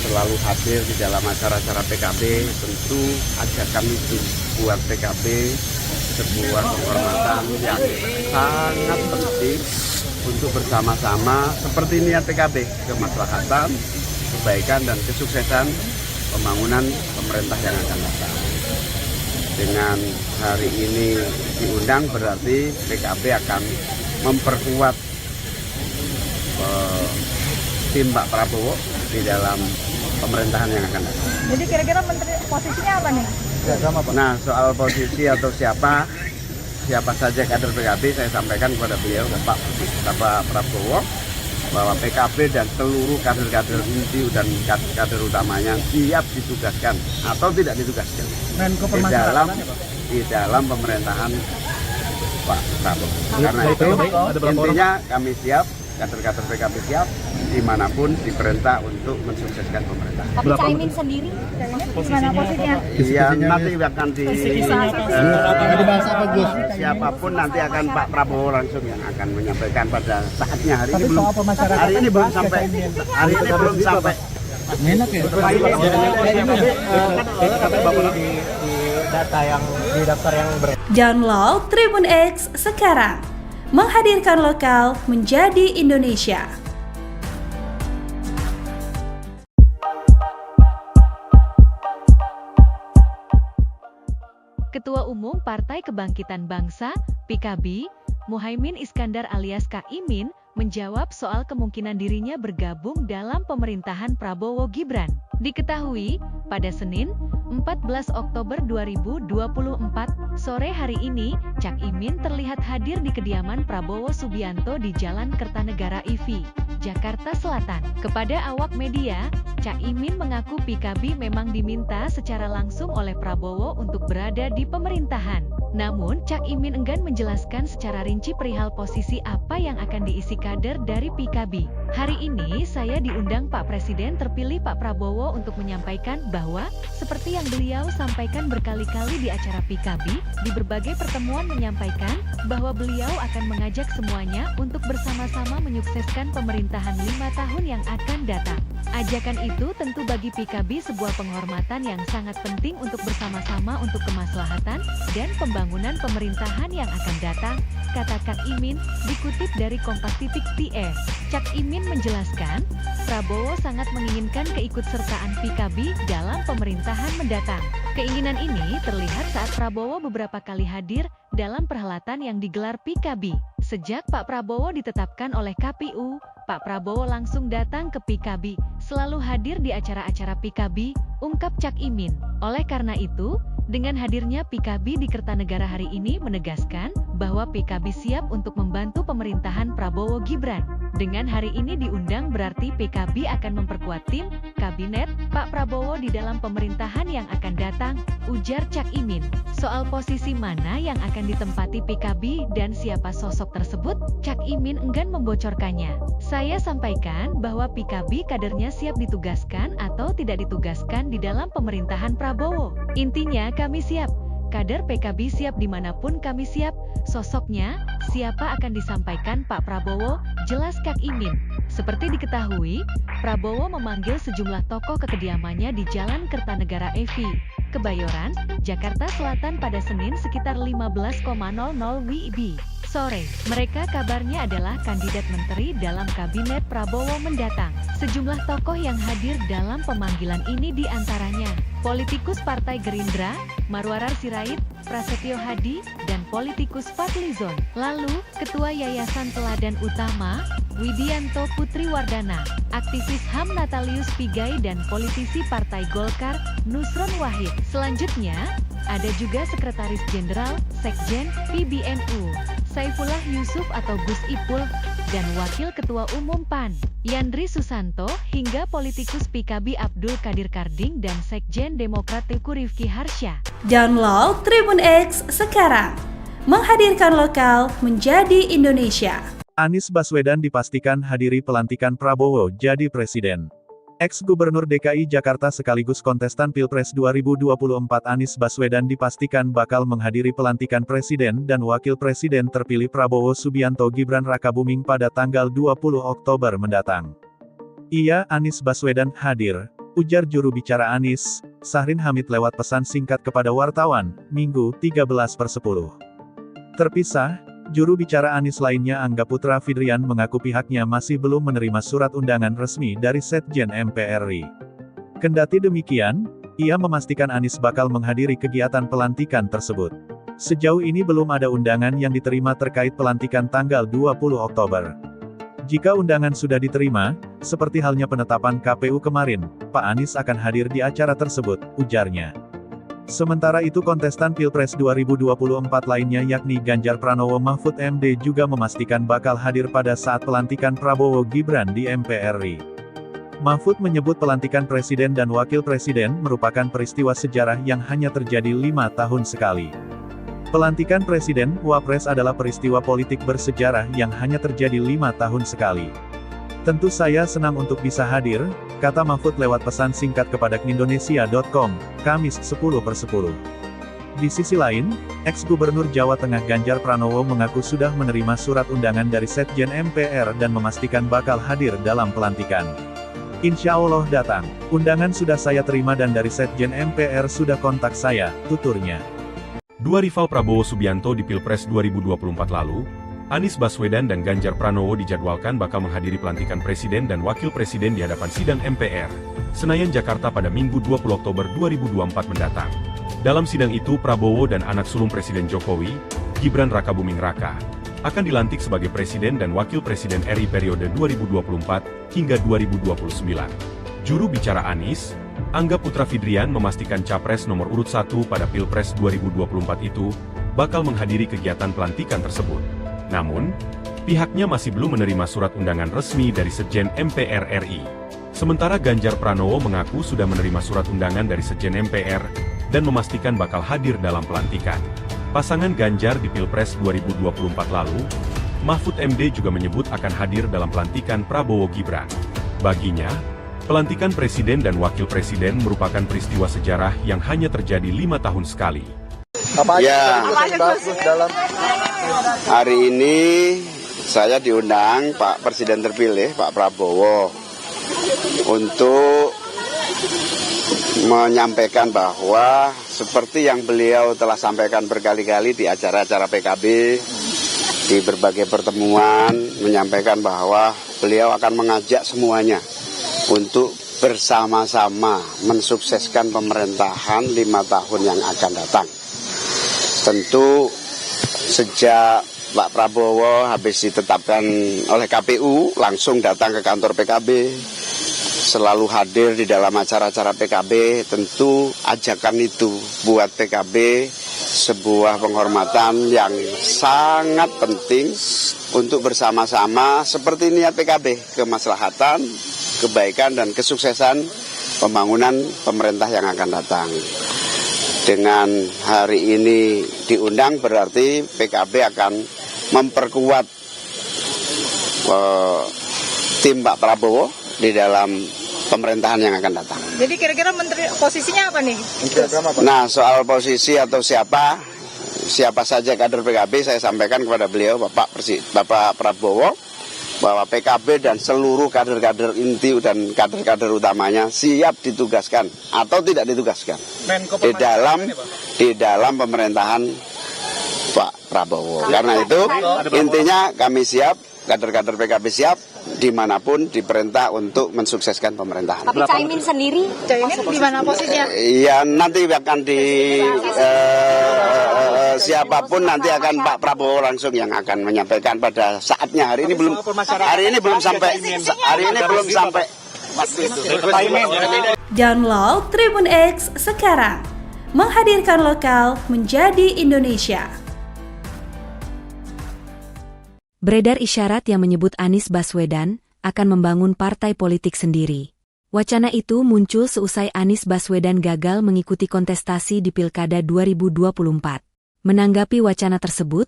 selalu hadir di dalam acara-acara PKB. Tentu ajakan itu buat PKB sebuah penghormatan yang sangat penting untuk bersama-sama seperti niat PKB, kemaslahatan, kebaikan dan kesuksesan pembangunan pemerintah yang akan datang. Dengan hari ini diundang berarti PKB akan memperkuat tim Pak Prabowo di dalam pemerintahan yang akan datang. Jadi kira-kira menteri posisinya apa nih? Nah, soal posisi atau siapa saja kader PKB, saya sampaikan kepada beliau, Pak Prabowo, bahwa PKB dan seluruh kader-kader inti dan kader utamanya siap ditugaskan atau tidak ditugaskan di dalam pemerintahan Pak Prabowo. Karena itu intinya kami siap, kader-kader PKB siap dimanapun diperintah untuk mensukseskan pemerintahan. Tapi Caimin sendiri gimana posisinya? Iya, nanti akan Dibahas apa, Gus? siapapun nanti akan Pak Prabowo langsung yang akan menyampaikan pada saatnya. Hari ini belum sampai. Enak ya? Data yang di daftar yang Download Tribun X sekarang. Menghadirkan lokal menjadi Indonesia. Ketua Umum Partai Kebangkitan Bangsa, PKB, Muhaimin Iskandar alias Kak Imin, menjawab soal kemungkinan dirinya bergabung dalam pemerintahan Prabowo Gibran. Diketahui, pada Senin, 14 Oktober 2024, sore hari ini, Cak Imin terlihat hadir di kediaman Prabowo Subianto di Jalan Kertanegara IV, Jakarta Selatan. Kepada awak media, Cak Imin mengaku PKB memang diminta secara langsung oleh Prabowo untuk berada di pemerintahan. Namun, Cak Imin enggan menjelaskan secara rinci perihal posisi apa yang akan diisi kader dari PKB. Hari ini saya diundang Pak Presiden terpilih Pak Prabowo untuk menyampaikan bahwa, seperti yang beliau sampaikan berkali-kali di acara PKB, di berbagai pertemuan menyampaikan bahwa beliau akan mengajak semuanya untuk bersama-sama menyukseskan pemerintahan 5 tahun yang akan datang. Ajakan itu tentu bagi PKB sebuah penghormatan yang sangat penting untuk bersama-sama untuk kemaslahatan dan pembangunan pemerintahan yang akan datang, kata Cak Imin, dikutip dari Kompas.TS. Cak Imin menjelaskan, Prabowo sangat menginginkan keikutsertaan PKB dalam pemerintahan mendatang. Keinginan ini terlihat saat Prabowo beberapa kali hadir dalam perhelatan yang digelar PKB. Sejak Pak Prabowo ditetapkan oleh KPU, Pak Prabowo langsung datang ke PKB, selalu hadir di acara-acara PKB, ungkap Cak Imin. Oleh karena itu, dengan hadirnya PKB di Kertanegara hari ini menegaskan bahwa PKB siap untuk membantu pemerintahan Prabowo Gibran. Dengan hari ini diundang berarti PKB akan memperkuat tim, kabinet, Pak Prabowo di dalam pemerintahan yang akan datang, ujar Cak Imin. Soal posisi mana yang akan ditempati PKB dan siapa sosok tersebut, Cak Imin enggan membocorkannya. Saya sampaikan bahwa PKB kadernya siap ditugaskan atau tidak ditugaskan di dalam pemerintahan Prabowo. Intinya kami siap. Kader PKB siap dimanapun kami siap. Sosoknya, siapa akan disampaikan Pak Prabowo, jelas Kak Imin. Seperti diketahui, Prabowo memanggil sejumlah tokoh ke kediamannya di Jalan Kertanegara IV, Kebayoran, Jakarta Selatan pada Senin sekitar 15.00 WIB sore. Mereka kabarnya adalah kandidat menteri dalam kabinet Prabowo mendatang. Sejumlah tokoh yang hadir dalam pemanggilan ini diantaranya politikus Partai Gerindra, Marwarar Sirait, Prasetyo Hadi, dan politikus Fadlizon. Lalu, Ketua Yayasan Teladan Utama, Widianto Putriwardana, aktivis HAM Natalius Pigai dan politisi Partai Golkar, Nusron Wahid. Selanjutnya, ada juga Sekretaris Jenderal, Sekjen, PBNU, Saifullah Yusuf atau Gus Ipul, dan Wakil Ketua Umum PAN, Yandri Susanto, hingga politikus PKB Abdul Qadir Karding dan Sekjen Demokrat Teguh Rifki Harsha. Download Tribun X sekarang. Menghadirkan lokal menjadi Indonesia. Anies Baswedan dipastikan hadiri pelantikan Prabowo jadi presiden. Ex-Gubernur DKI Jakarta sekaligus kontestan Pilpres 2024 Anies Baswedan dipastikan bakal menghadiri pelantikan Presiden dan Wakil Presiden terpilih Prabowo Subianto Gibran Rakabuming pada tanggal 20 Oktober mendatang. Iya, Anies Baswedan hadir, ujar juru bicara Anies, Sahrin Hamid lewat pesan singkat kepada wartawan, Minggu 13/10. Terpisah, juru bicara Anies lainnya Angga Putra Fidrian mengaku pihaknya masih belum menerima surat undangan resmi dari Sekjen MPRI. Kendati demikian, Ia memastikan Anies bakal menghadiri kegiatan pelantikan tersebut. Sejauh ini belum ada undangan yang diterima terkait pelantikan tanggal 20 Oktober. Jika undangan sudah diterima, seperti halnya penetapan KPU kemarin, Pak Anies akan hadir di acara tersebut, ujarnya. Sementara itu kontestan Pilpres 2024 lainnya yakni Ganjar Pranowo Mahfud MD juga memastikan bakal hadir pada saat pelantikan Prabowo Gibran di MPR RI. Mahfud menyebut pelantikan Presiden dan Wakil Presiden merupakan peristiwa sejarah yang hanya terjadi 5 tahun sekali. Pelantikan Presiden, Wapres adalah peristiwa politik bersejarah yang hanya terjadi 5 tahun sekali. Tentu saya senang untuk bisa hadir, kata Mahfud lewat pesan singkat kepada Indonesia.com, Kamis 10/10. Di sisi lain, ex-Gubernur Jawa Tengah Ganjar Pranowo mengaku sudah menerima surat undangan dari Sekjen MPR dan memastikan bakal hadir dalam pelantikan. Insya Allah datang. Undangan sudah saya terima dan dari Sekjen MPR sudah kontak saya, tuturnya. Dua rival Prabowo Subianto di Pilpres 2024 lalu, Anies Baswedan dan Ganjar Pranowo dijadwalkan bakal menghadiri pelantikan Presiden dan Wakil Presiden di hadapan sidang MPR, Senayan, Jakarta pada Minggu 20 Oktober 2024 mendatang. Dalam sidang itu Prabowo dan anak sulung Presiden Jokowi, Gibran Rakabuming Raka, akan dilantik sebagai Presiden dan Wakil Presiden RI periode 2024 hingga 2029. Juru bicara Anies, Angga Putra Fidrian memastikan Capres nomor urut 1 pada Pilpres 2024 itu bakal menghadiri kegiatan pelantikan tersebut. Namun, pihaknya masih belum menerima surat undangan resmi dari Sekjen MPR RI. Sementara Ganjar Pranowo mengaku sudah menerima surat undangan dari Sekjen MPR dan memastikan bakal hadir dalam pelantikan. Pasangan Ganjar di Pilpres 2024 lalu, Mahfud MD juga menyebut akan hadir dalam pelantikan Prabowo Gibran. Baginya, pelantikan Presiden dan Wakil Presiden merupakan peristiwa sejarah yang hanya terjadi 5 tahun sekali. Hari ini saya diundang Pak Presiden terpilih, Pak Prabowo, untuk menyampaikan bahwa seperti yang beliau telah sampaikan berkali-kali di acara-acara PKB, di berbagai pertemuan, menyampaikan bahwa beliau akan mengajak semuanya untuk bersama-sama mensukseskan pemerintahan 5 tahun yang akan datang. Tentu sejak Pak Prabowo habis ditetapkan oleh KPU, langsung datang ke kantor PKB, selalu hadir di dalam acara-acara PKB. Tentu ajakan itu buat PKB sebuah penghormatan yang sangat penting untuk bersama-sama seperti niat PKB, kemaslahatan, kebaikan dan kesuksesan pembangunan pemerintah yang akan datang. Dengan hari ini diundang berarti PKB akan memperkuat tim Pak Prabowo di dalam pemerintahan yang akan datang. Jadi kira-kira menteri posisinya apa nih? Nah, soal posisi atau siapa saja kader PKB, saya sampaikan kepada beliau Bapak Prabowo bahwa PKB dan seluruh kader-kader inti dan kader-kader utamanya siap ditugaskan atau tidak ditugaskan di dalam pemerintahan Pak Prabowo. Karena itu intinya kami siap, kader-kader PKB siap dimanapun diperintah untuk mensukseskan pemerintahan. Tapi Caimin sendiri, di mana posisinya? Ya nanti akan siapapun nanti akan Pak Prabowo langsung yang akan menyampaikan pada saatnya. Hari ini belum sampai. Download Tribun X sekarang. Menghadirkan lokal menjadi Indonesia. Beredar isyarat yang menyebut Anies Baswedan akan membangun partai politik sendiri. Wacana itu muncul seusai Anies Baswedan gagal mengikuti kontestasi di Pilkada 2024. Menanggapi wacana tersebut,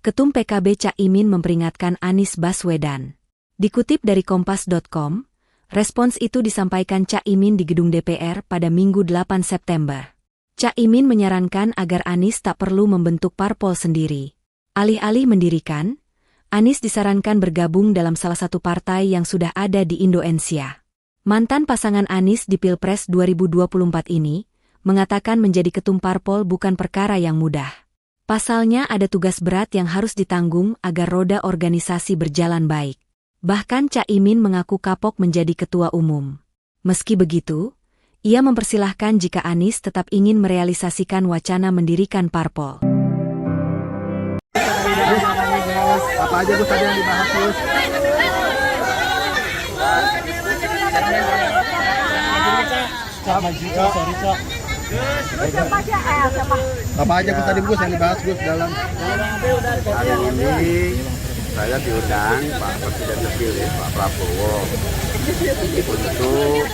Ketum PKB Cak Imin memperingatkan Anies Baswedan. Dikutip dari Kompas.com, respons itu disampaikan Cak Imin di gedung DPR pada Minggu 8 September. Cak Imin menyarankan agar Anies tak perlu membentuk parpol sendiri. Alih-alih mendirikan, Anies disarankan bergabung dalam salah satu partai yang sudah ada di Indonesia. Mantan pasangan Anies di Pilpres 2024 ini mengatakan menjadi ketum parpol bukan perkara yang mudah. Pasalnya ada tugas berat yang harus ditanggung agar roda organisasi berjalan baik. Bahkan Cak Imin mengaku kapok menjadi ketua umum. Meski begitu, Ia mempersilahkan jika Anies tetap ingin merealisasikan wacana mendirikan parpol. Apa aja Gus tadi yang dibahas Gus? Apa aja Gus tadi Gus yang dibahas Gus dalam Hari ini saya diundang Pak Presiden terpilih Pak Prabowo untuk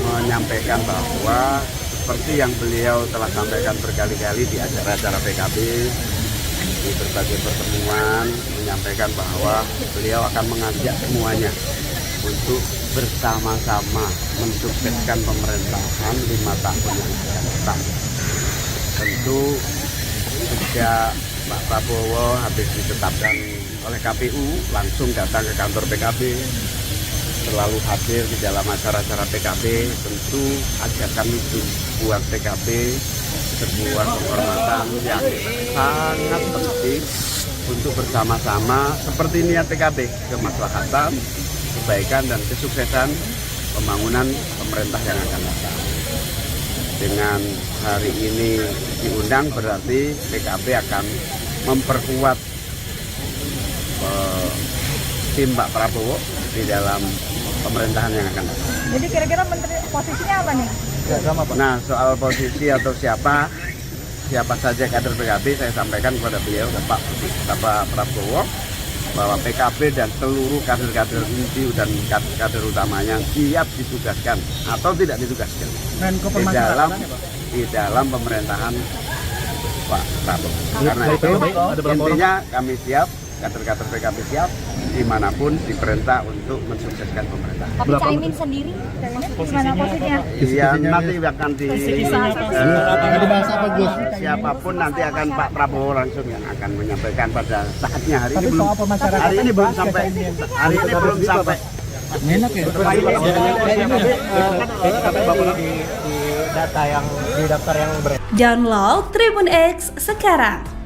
menyampaikan bahwa seperti yang beliau telah sampaikan berkali-kali di acara-acara PKB, di berbagai pertemuan, menyampaikan bahwa beliau akan mengajak semuanya untuk bersama-sama mensukseskan pemerintahan 5 tahun yang akan datang. Tentu sejak Pak Prabowo habis ditetapkan oleh KPU langsung datang ke kantor PKB, selalu hadir di dalam acara-acara PKB. Tentu ajakan itu buat PKB sebuah kehormatan yang sangat penting untuk bersama-sama seperti niat PKB, kemaslahatan, kebaikan dan kesuksesan pembangunan pemerintah yang akan datang. Dengan hari ini diundang berarti PKB akan memperkuat tim Pak Prabowo di dalam pemerintahan yang akan datang. Jadi kira-kira menteri posisinya apa nih? Nah, soal posisi atau siapa saja kader PKB saya sampaikan kepada beliau Pak Prabowo bahwa PKB dan seluruh kader-kader inti dan kader utamanya siap ditugaskan atau tidak ditugaskan di dalam pemerintahan Pak Prabowo. Karena itu intinya kami siap, kader-kader PKB siap dimanapun diperintah untuk mensukseskan pemerintahan. Tapi Caimin sendiri, gimana posisinya? Iya, nanti akan dibahas apa Gus? siapapun nanti akan Pak Prabowo langsung yang akan menyampaikan pada saatnya. Hari ini belum sampai. Enak ya? Download Tribun X sekarang.